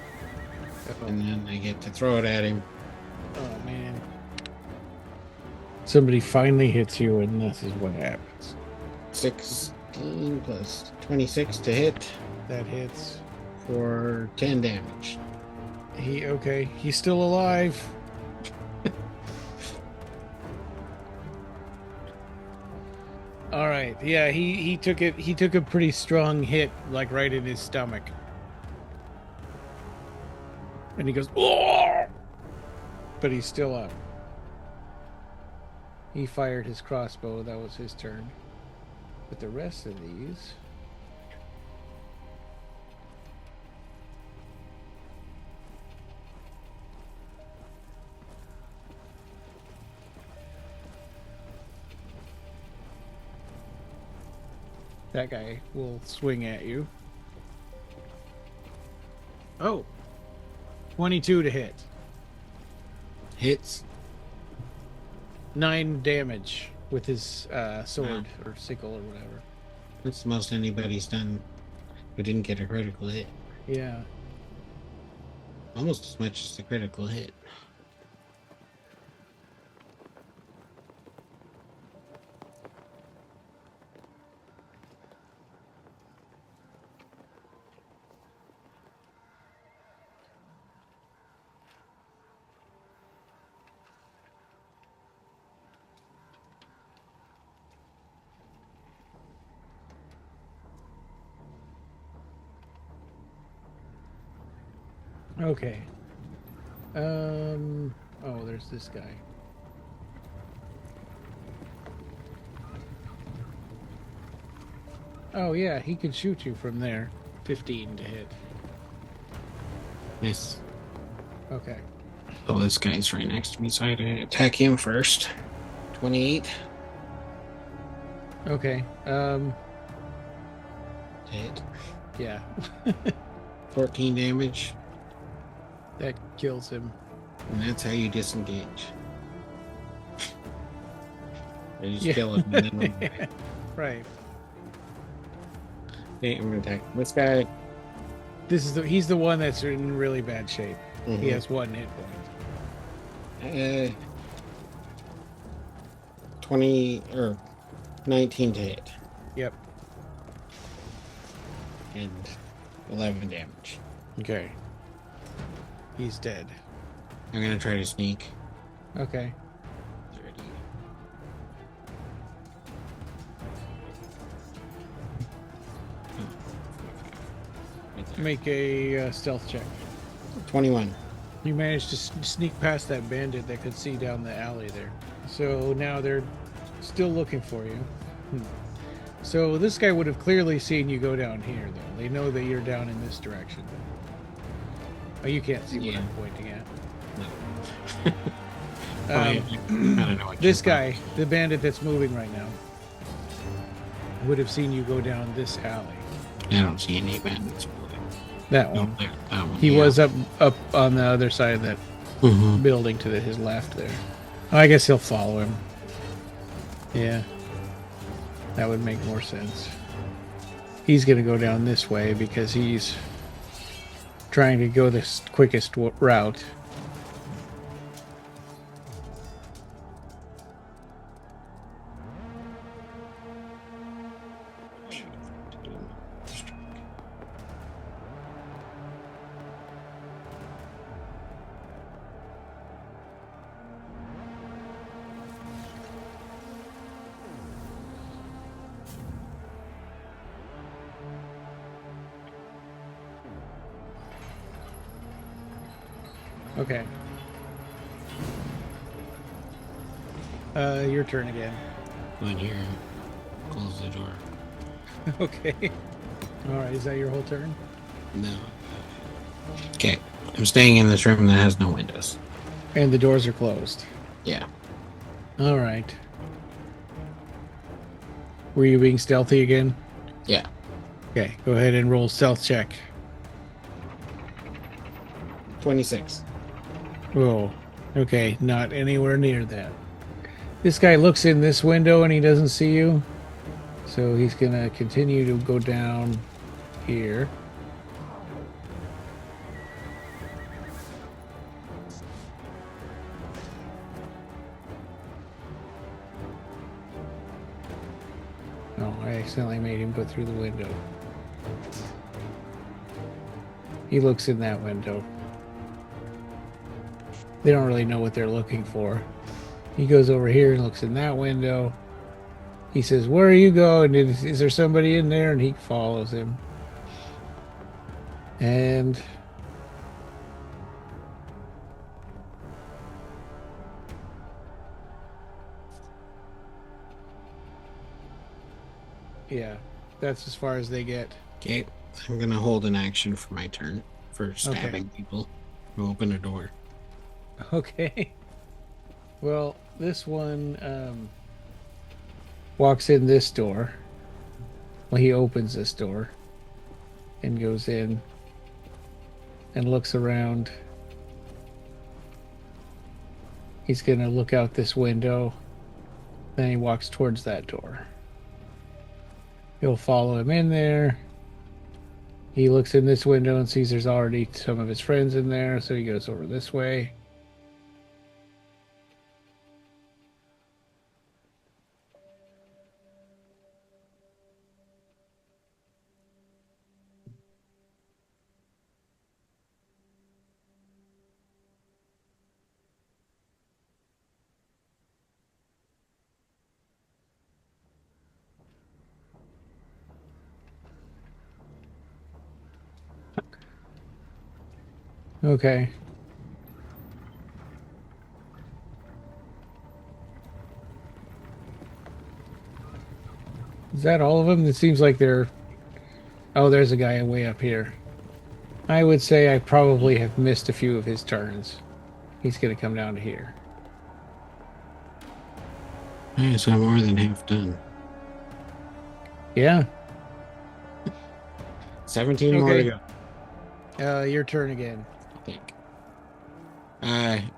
And then I get to throw it at him. Oh, man. Somebody finally hits you, and this is what happens. 16 plus 26 to hit That hits. for 10 damage. He's still alive. All right. Yeah, he took it. He took a pretty strong hit, like right in his stomach. And he goes, "Oh!" But he's still up. He fired his crossbow. That was his turn. But the rest of these... That guy will swing at you. Oh, 22 to hit. Hits. 9 damage with his sword or sickle or whatever. That's the most anybody's done who didn't get a critical hit. Yeah. Almost as much as the critical hit. Okay. Oh, there's this guy. Oh yeah, he can shoot you from there. 15 to hit. Nice. Okay. Oh, this guy's right next to me, so I had to attack him first. 28. Okay. Hit. Yeah. 14 damage. That kills him. And that's how you disengage. I just Yeah. kill him and then run away. Right. Okay, I'm gonna attack this guy. He's the one that's in really bad shape. Mhm. He has 1 hit point. 20 or 19 to hit. Yep. And 11 damage. Okay. He's dead. I'm gonna try to sneak. Okay. 30. Right there. Make a stealth check. 21. You managed to sneak past that bandit that could see down the alley there. So now they're still looking for you. So this guy would have clearly seen you go down here, though. They know that you're down in this direction. Oh, you can't see what I'm pointing at. No. I don't know what This guy, the bandit that's moving right now, would have seen you go down this alley. I don't see any bandits moving. That No, one. there. That one. He yeah. was up on the other side of that Mhm. building to his left there. Oh, I guess he'll follow him. Yeah. That would make more sense. He's going to go down this way because he's trying to go the quickest route. Okay. Your turn again. Go in here. Close the door. Okay. All right. Is that your whole turn? No. Okay. I'm staying in this room that has no windows. And the doors are closed. Yeah. All right. Were you being stealthy again? Yeah. Okay. Go ahead and roll stealth check. 26. Oh. Okay. Not anywhere near that. This guy looks in this window and he doesn't see you. So he's going to continue to go down here. Oh, I accidentally made him go through the window. He looks in that window. They don't really know what they're looking for. He goes over here and looks in that window. He says, "Where are you going? Is there somebody in there?" And he follows him. And yeah, that's as far as they get. Okay. I'm gonna hold an action for my turn for stabbing people who open a door. Okay. Well, this one walks in this door. Well, he opens this door and goes in and looks around. He's going to look out this window. Then he walks towards that door. He'll follow him in there. He looks in this window and sees there's already some of his friends in there, so he goes over this way. Okay. Is that all of them? It seems like they're... Oh, there's a guy way up here. I would say I probably have missed a few of his turns. He's going to come down to here. Okay, so I'm more than half done. Yeah. 17 more to go. Your turn again. I think.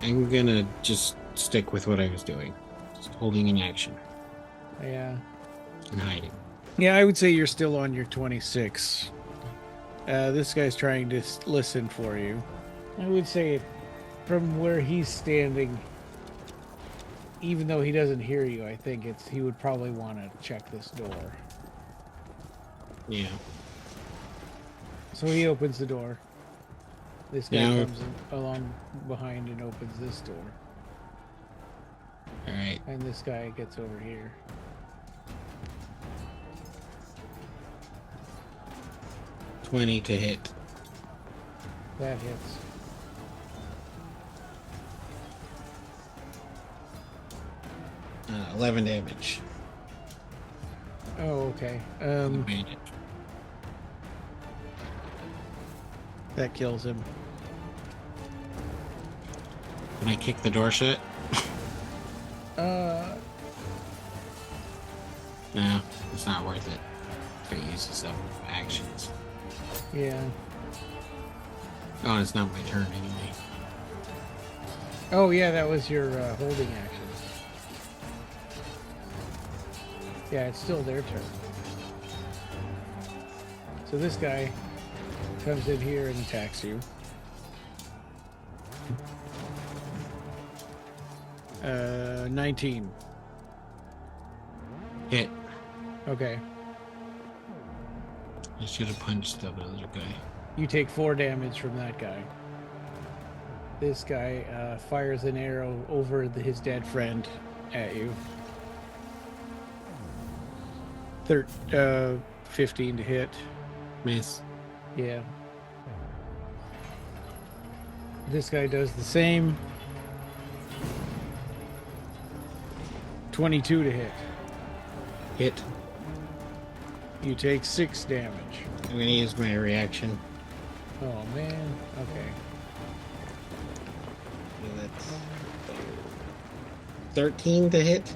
I'm gonna just stick with what I was doing. Just holding in action. Yeah. And hiding. Yeah, I would say you're still on your 26. This guy's trying to listen for you. I would say from where he's standing, even though he doesn't hear you, I think he would probably want to check this door. Yeah. So he opens the door. This guy Yeah. comes along behind and opens this door. Alright. And this guy gets over here. $20 to hit. That hits. Uh, 11 damage. Oh, okay. Bandit. That kills him. Can I kick the door shut? No, it's not worth it. If it uses up actions. Yeah. Oh, it's not my turn anyway. Oh, yeah, that was your holding action. Yeah, it's still their turn. So this guy comes in here and attacks you. 19. Hit. Okay. I should have punched the other guy. You take 4 damage from that guy. This guy fires an arrow over his dead friend at you. 15 to hit. Miss. Yeah. This guy does the same. 22 to hit. Hit. You take 6 damage. I'm gonna use my reaction. Oh man. Okay. So that's 13 to hit.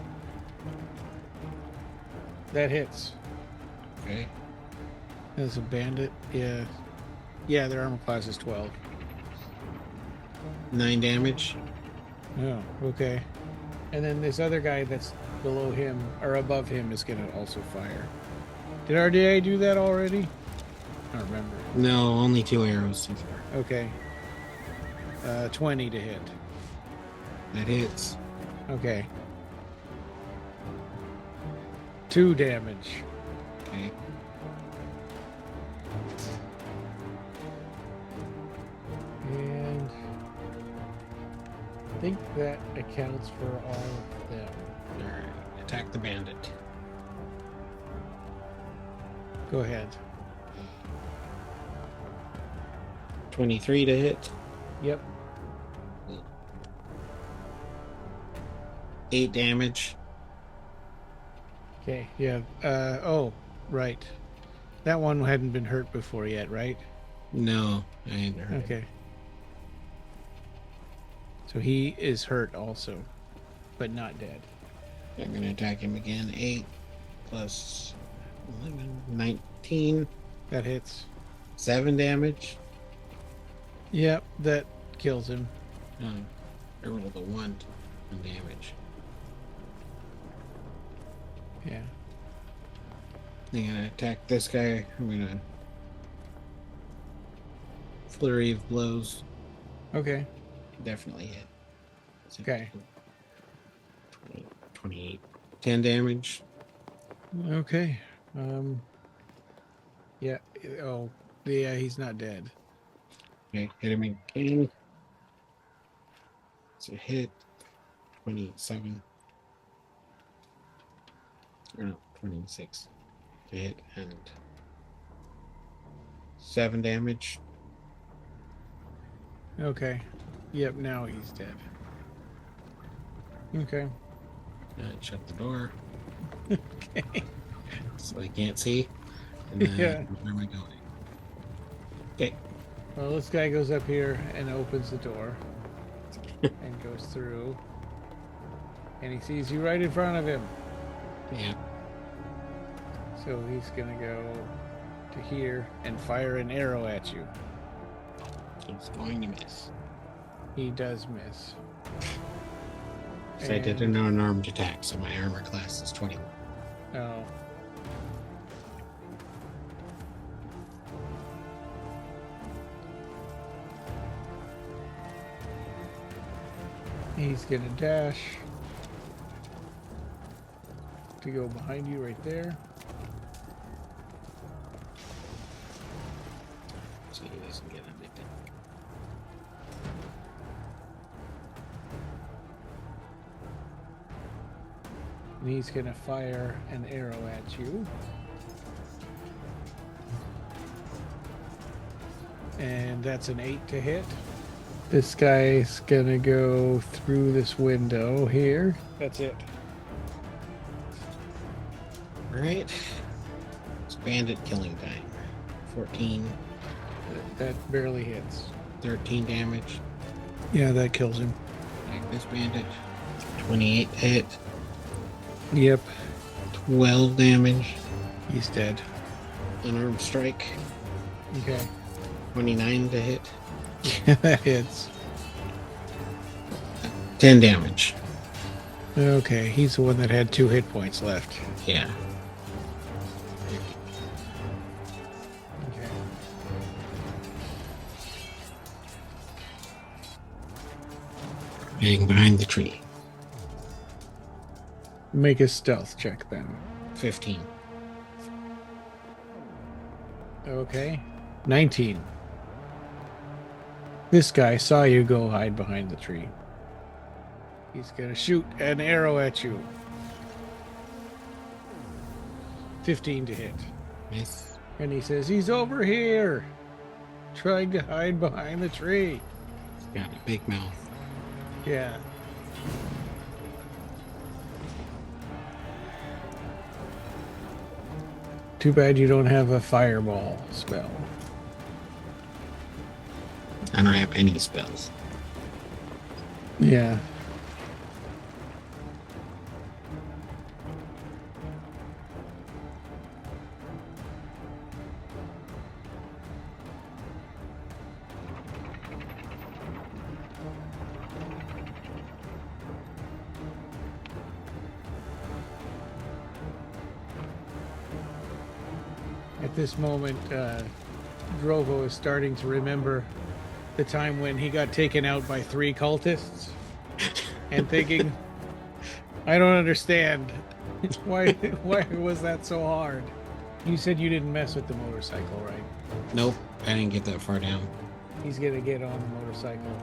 That hits. Okay. That's a bandit. Yeah. Yeah, their armor class is 12. 9 damage. Oh, okay. And then this other guy that's below him or above him is going to also fire. Did I do that already? I don't remember. No, only 2 arrows so far. Okay. 20 to hit. That hits. Okay. 2 damage. Okay. And I think that accounts for all of them. Alright. Attack the bandit. Go ahead. 23 to hit. Yep. 8 damage. Okay. Yeah. Oh, right. That one hadn't been hurt before yet, right? No, I ain't hurt. Okay. So he is hurt also, but not dead. I'm gonna attack him again. 8 plus 11. 19. That hits. 7 damage. Yep, that kills him. I rolled a 1 on damage. Yeah. I'm gonna attack this guy. I'm gonna flurry of blows. Okay. Definitely hit. Okay. 20, 28. 10 damage. Okay. Yeah. Oh, yeah. He's not dead. Okay, hit him again. It's a hit. 27. Or no, 26 to hit and 7 damage. Okay. Yep. Now he's dead. Okay. Shut the door Okay. so I can't see. And then Yeah. where am I going? Okay. Well, this guy goes up here and opens the door and goes through, and he sees you right in front of him. Yeah. So he's gonna go to here and fire an arrow at you. He's going to miss. He does miss. So I did an unarmed attack, so my armor class is 21. Oh. He's gonna dash to go behind you right there. So he doesn't get anything. And he's gonna fire an arrow at you. And that's an 8 to hit. This guy's gonna go through this window here. That's it. Alright. It's bandit killing time. 14, That barely hits. 13 damage. Yeah, that kills him. Like this bandit. 28 to hit. Yep. 12 damage. He's dead. Unarmed strike. Okay. 29 to hit. Yeah, that hits. 10 damage. Okay, he's the one that had 2 hit points left. Yeah. Okay. Getting behind the tree. Make a stealth check then. 15. Okay. 19. This guy saw you go hide behind the tree. He's gonna shoot an arrow at you. 15 to hit. Miss. And he says, he's over here, trying to hide behind the tree. He's got a big mouth. Yeah. Too bad you don't have a fireball spell. I don't have any spells. Yeah. At this moment, Drovo is starting to remember the time when he got taken out by 3 cultists and thinking, I don't understand. Why was that so hard? You said you didn't mess with the motorcycle, right? Nope. I didn't get that far down. He's gonna get on the motorcycle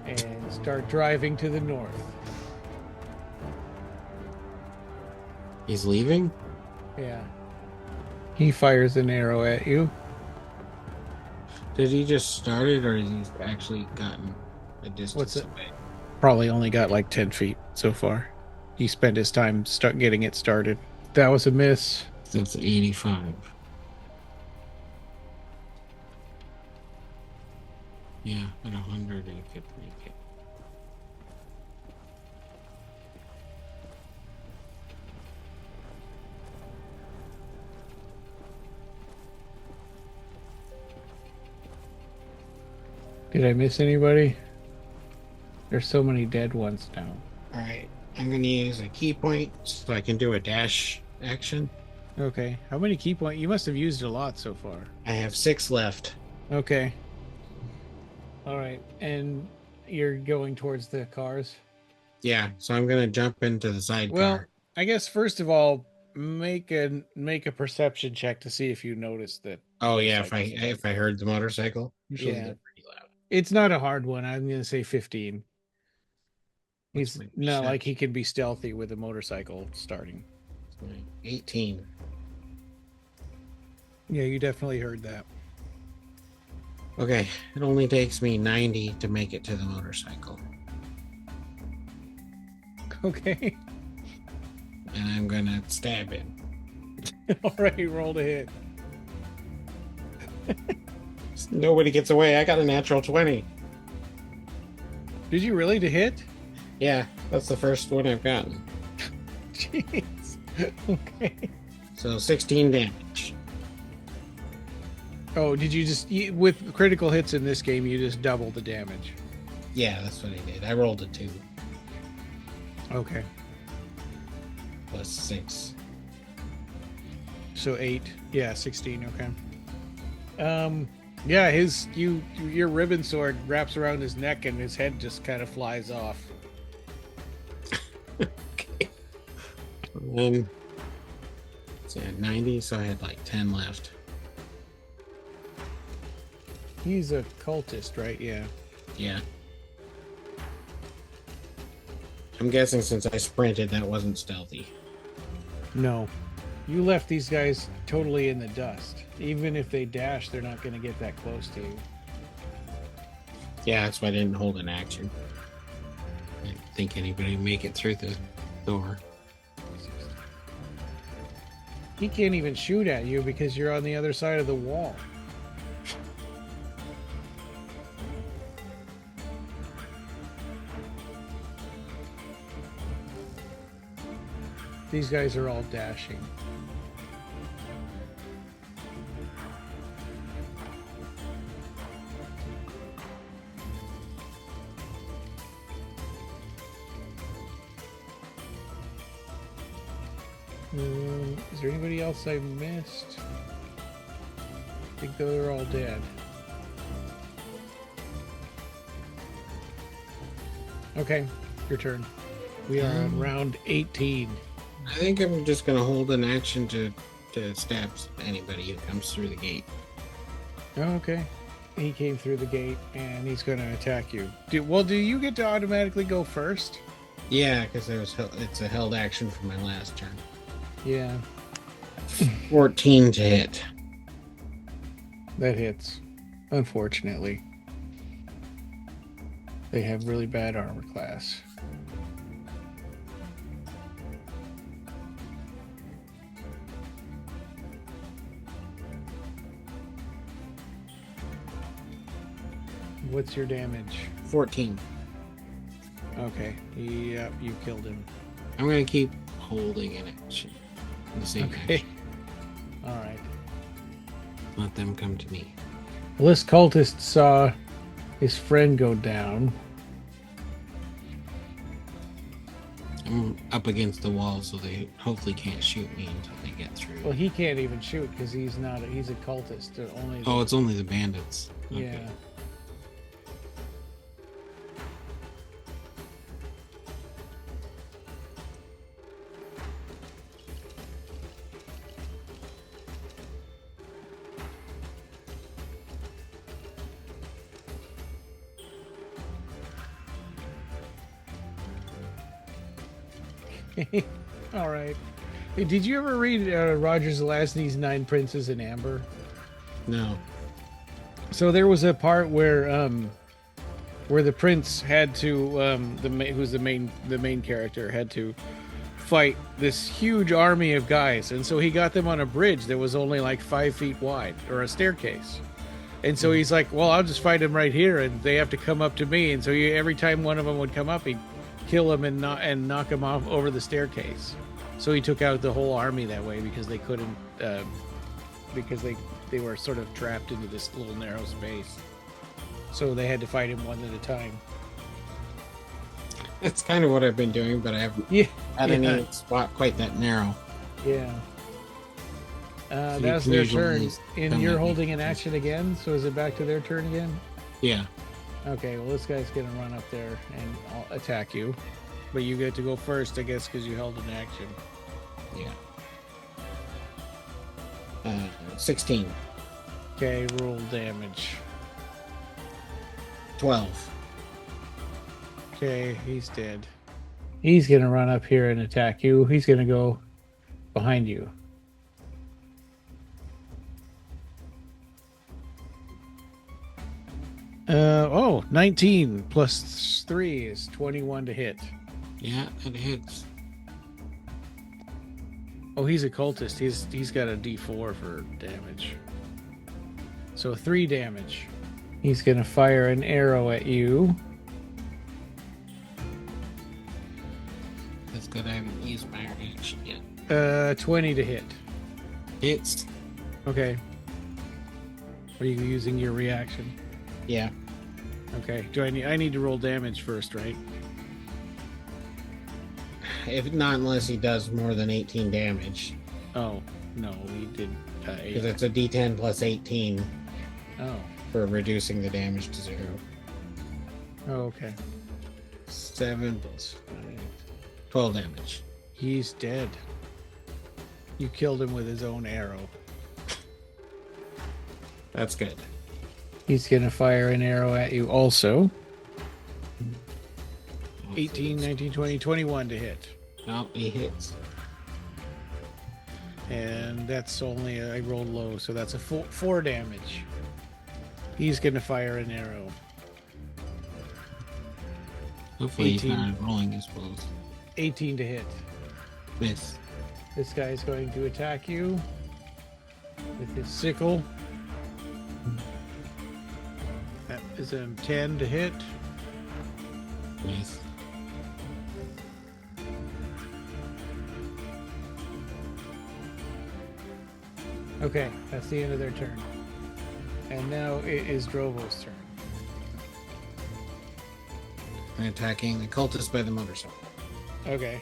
and start driving to the north. He's leaving? Yeah. He fires an arrow at you. Did he just start it, or has he actually gotten a distance What's it? away? Probably only got like 10 feet so far. He spent his time getting it started. That was a miss. That's 85. Yeah, at 100 I could make it. Did I miss anybody? There's so many dead ones now. All right. I'm going to use a key point so I can do a dash action. Okay. How many key points? You must have used a lot so far. I have 6 left. Okay. All right. And you're going towards the cars? Yeah, so I'm going to jump into the sidecar. Well, I guess first of all, make a perception check to see if you noticed that. Oh yeah, if I heard the motorcycle, usually Yeah. they're pretty loud. It's not a hard one. I'm going to say 15. He's not like he can be stealthy with a motorcycle starting. 18. Yeah, you definitely heard that. Okay, it only takes me 90 to make it to the motorcycle. Okay. And I'm gonna stab him. All right, roll to hit. Nobody gets away. I got a natural 20. Did you really to hit? Yeah, that's the first one I've gotten. Jeez. Okay. So 16 damage. Oh, did you just with critical hits in this game? You just double the damage. Yeah, that's what I did. I rolled a 2. Okay. Plus 6. So 8. Yeah, 16. Okay. Yeah, your ribbon sword wraps around his neck and his head just kind of flies off. Okay. So I had 90, so I had like 10 left. He's a cultist, right? Yeah. Yeah. I'm guessing since I sprinted, that wasn't stealthy. No. You left these guys totally in the dust. Even if they dash, they're not going to get that close to you. Yeah, that's why I didn't hold an action. I didn't think anybody would make it through the door. He can't even shoot at you because you're on the other side of the wall. These guys are all dashing. Is there anybody else I missed? I think they're all dead. Okay, your turn. We are on round 18. I think I'm just going to hold an action to stab anybody who comes through the gate. Oh, okay. He came through the gate and he's going to attack you. Do you get to automatically go first? Yeah, because it's a held action for my last turn. Yeah. 14 to hit. That hits. Unfortunately. They have really bad armor class. What's your damage? 14. Okay. Yep, you killed him. I'm going to keep holding an action. The same action. All right. Let them come to me. Well, this cultist saw his friend go down. I'm up against the wall, so they hopefully can't shoot me until they get through. Well, he can't even shoot because he's a cultist. It's only the bandits. Okay. Yeah. All right. Hey, did you ever read Roger Zelazny's Nine Princes in Amber? No. So there was a part where the prince had to who's the main character had to fight this huge army of guys, and so he got them on a bridge that was only like 5 feet wide, or a staircase. And so he's like, well, I'll just fight them right here, and they have to come up to me. And so every time one of them would come up, he'd kill him and knock him off over the staircase. So he took out the whole army that way because they couldn't, because they were sort of trapped into this little narrow space. So they had to fight him one at a time. That's kind of what I've been doing, but I haven't had any spot quite that narrow. Yeah. So that's you can their usually turn. And come you're at me. holding an action again, so is it back to their turn again? Yeah. Okay, well, this guy's going to run up there and I'll attack you. But you get to go first, I guess, because you held an action. Yeah. 16. Okay, roll damage. 12. Okay, he's dead. He's going to run up here and attack you. He's going to go behind you. Oh, 19 plus 3 is 21 to hit. Yeah, it hits. Oh, he's a cultist. He's got a D4 for damage. So 3 damage. He's going to fire an arrow at you. That's good. I haven't used my reaction yet. 20 to hit. Hits. Okay. Are you using your reaction? Yeah. Okay. I need to roll damage first, right? If not, unless he does more than 18 damage. Oh, no, we did 8. Because it's a D10 plus 18 Oh. for reducing the damage to 0. Oh, okay. 7 plus 5. 12 damage. He's dead. You killed him with his own arrow. That's good. He's going to fire an arrow at you also. 18, 19, 20, 21 to hit. No, he hits. And that's only, I rolled low, so that's a 4 damage. He's going to fire an arrow. Hopefully 18. he's not rolling his blows. 18 to hit. Miss. This guy's going to attack you with his sickle. That is a 10 to hit. Miss. Okay, that's the end of their turn. And now it is Drovo's turn. I'm attacking the cultist by the motorcycle. Okay.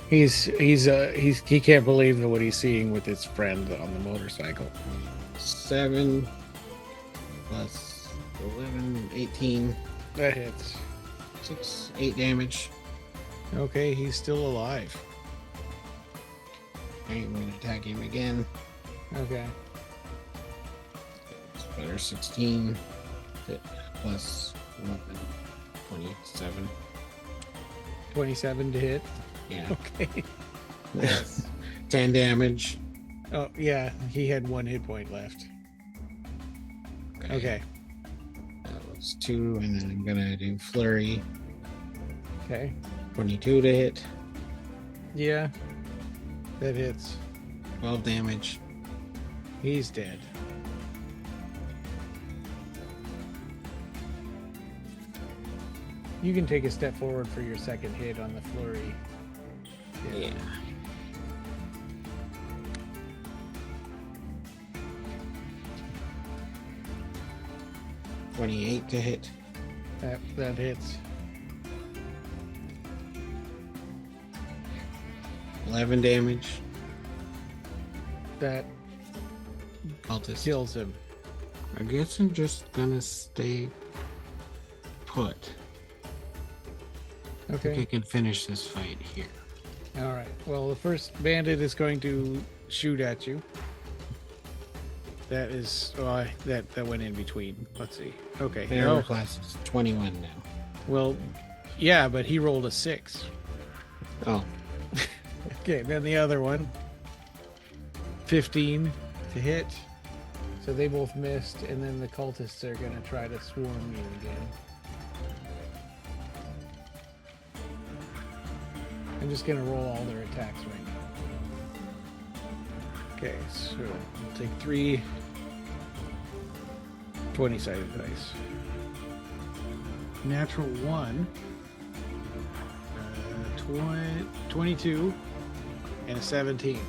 He can't believe what he's seeing with his friend on the motorcycle. 7 plus 11, 18. That hits. 8 damage. Okay, he's still alive. I'm going to attack him again. Okay. It's better. 16 plus 11, 27. 27 to hit. Yeah. Okay. 10 damage. Oh, yeah, he had 1 hit point left. Okay. That was 2, and then I'm going to do flurry. Okay. 22 to hit. Yeah. That hits. 12 damage. He's dead. You can take a step forward for your second hit on the flurry. Yeah. $28 to hit. That hits. 11 damage. That Cultist. kills him. I guess I'm just gonna stay put. I think I Okay. can finish this fight here. All right. Well, the first bandit is going to shoot at you. That is that went in between. Let's see. Okay. Arrow No. class is 21 now. Well, yeah, but he rolled a 6. Oh, Okay, then the other one. 15 to hit. So they both missed, and then the cultists are going to try to swarm you again. I'm just going to roll all their attacks right now. Okay, so we'll take 3 20-sided dice. Natural 1. 22 and a 17.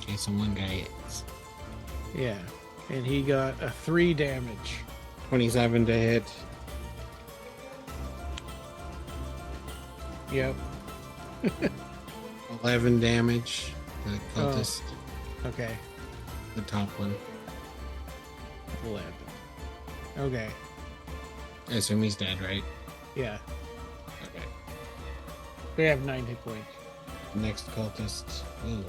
okay, so one guy hits. Yeah. And he got a 3 damage. 27 to hit. Yep. 11 damage. The cultist. Okay. The top one. 11. Okay. I assume he's dead, right? Yeah. Okay. They have 9 hit points. Next cultist. Ooh.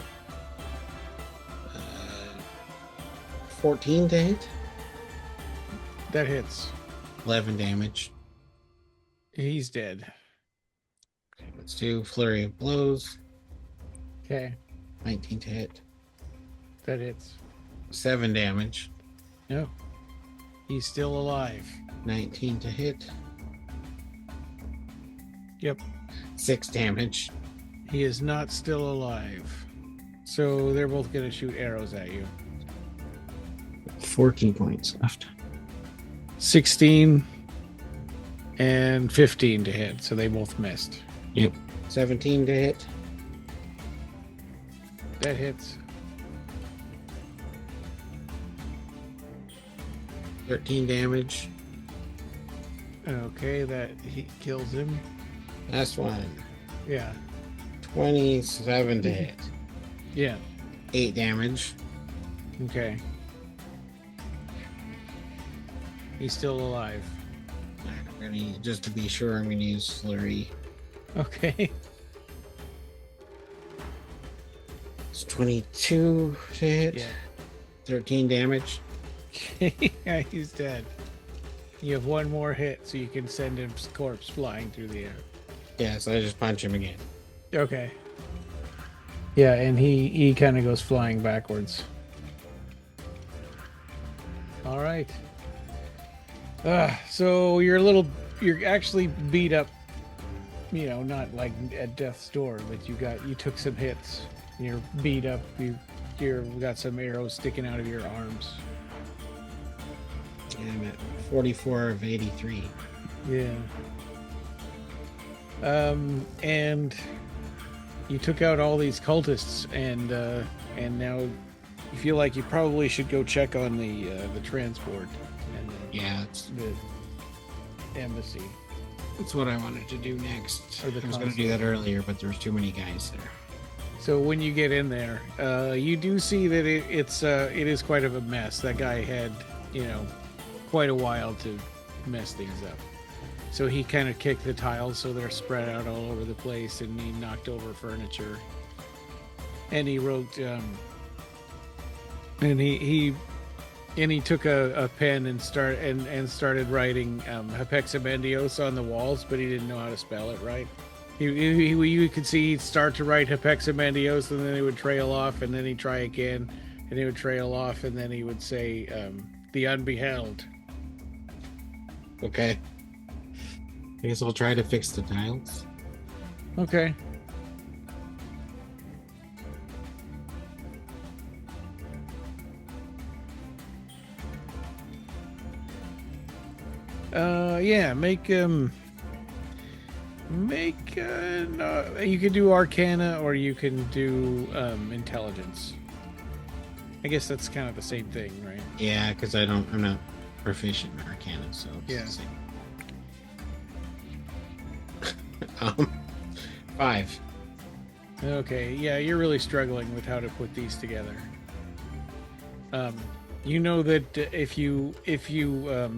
14 to hit. That hits. 11 damage. He's dead. Okay, let's do flurry of blows. Okay. 19 to hit. That hits. 7 damage. No. He's still alive. 19 to hit. Yep. 6 damage. He is not still alive. So they're both going to shoot arrows at you. 14 points left. 16 and 15 to hit. So they both missed. Yep. 17 to hit. That hits. 13 damage. Okay, that he kills him. Last one. Yeah. 27 to hit. Yeah. 8 damage. Okay. He's still alive. I'm gonna, just to be sure, I'm going to use flurry. Okay. It's 22 to hit. Yeah. 13 damage. Yeah, he's dead. You have one more hit, so you can send his corpse flying through the air. Yeah, so I just punch him again. Okay. Yeah, and he kind of goes flying backwards. All right. So you're actually beat up. You know, not like at death's door, but you took some hits. You're beat up. You got some arrows sticking out of your arms. And I'm at 44 of 83. Yeah. And you took out all these cultists, and now you feel like you probably should go check on the transport and Yeah, it's the embassy. That's what I wanted to do next. Or the I was going to do that earlier, but there's too many guys there. So when you get in there, you do see that it is quite of a mess. That guy had, quite a while to mess things up. So he kind of kicked the tiles so they're spread out all over the place, and he knocked over furniture. And he wrote, and he took a pen and started writing Hepexamendios on the walls, but he didn't know how to spell it right. You could see he'd start to write Hepexamendios, and then he would trail off, and then he'd try again, and he would trail off, and then he would say the unbeheld. Okay. I guess I'll try to fix the tiles. Okay. Yeah, you could do Arcana or you can do Intelligence. I guess that's kind of the same thing, right? Yeah, because I'm not proficient in Arcana, so it's the same. 5. Okay, yeah, you're really struggling with how to put these together. You know that if you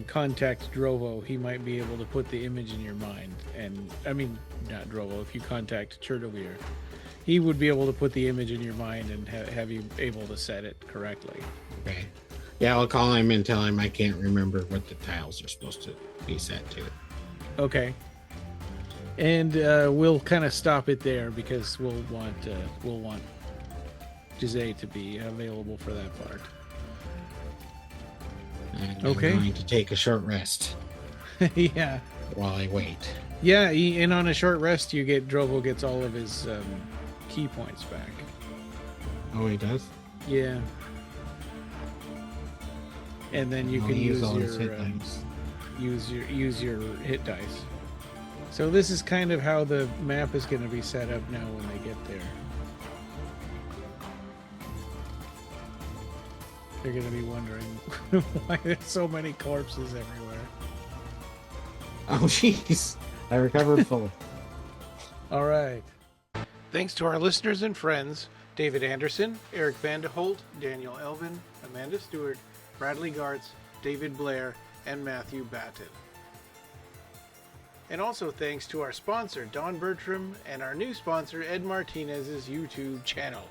contact Drovo, he might be able to put the image in your mind. And I mean, not Drovo. If you contact Chertovir, he would be able to put the image in your mind and have you able to set it correctly. Okay. Yeah, I'll call him and tell him I can't remember what the tiles are supposed to be set to. Okay. And we'll kind of stop it there because we'll want Jose to be available for that part. And okay. I'm going to take a short rest. Yeah. While I wait. Yeah, and on a short rest, Drovo gets all of his key points back. Oh, he does? Yeah. And then you can use your hit dice. So this is kind of how the map is going to be set up now when they get there. They're going to be wondering why there's so many corpses everywhere. Oh, jeez. I recovered fully. All right. Thanks to our listeners and friends, David Anderson, Eric Vandeholt, Daniel Elvin, Amanda Stewart, Bradley Gartz, David Blair, and Matthew Batten. And also thanks to our sponsor, Don Bertram, and our new sponsor, Ed Martinez's YouTube channel.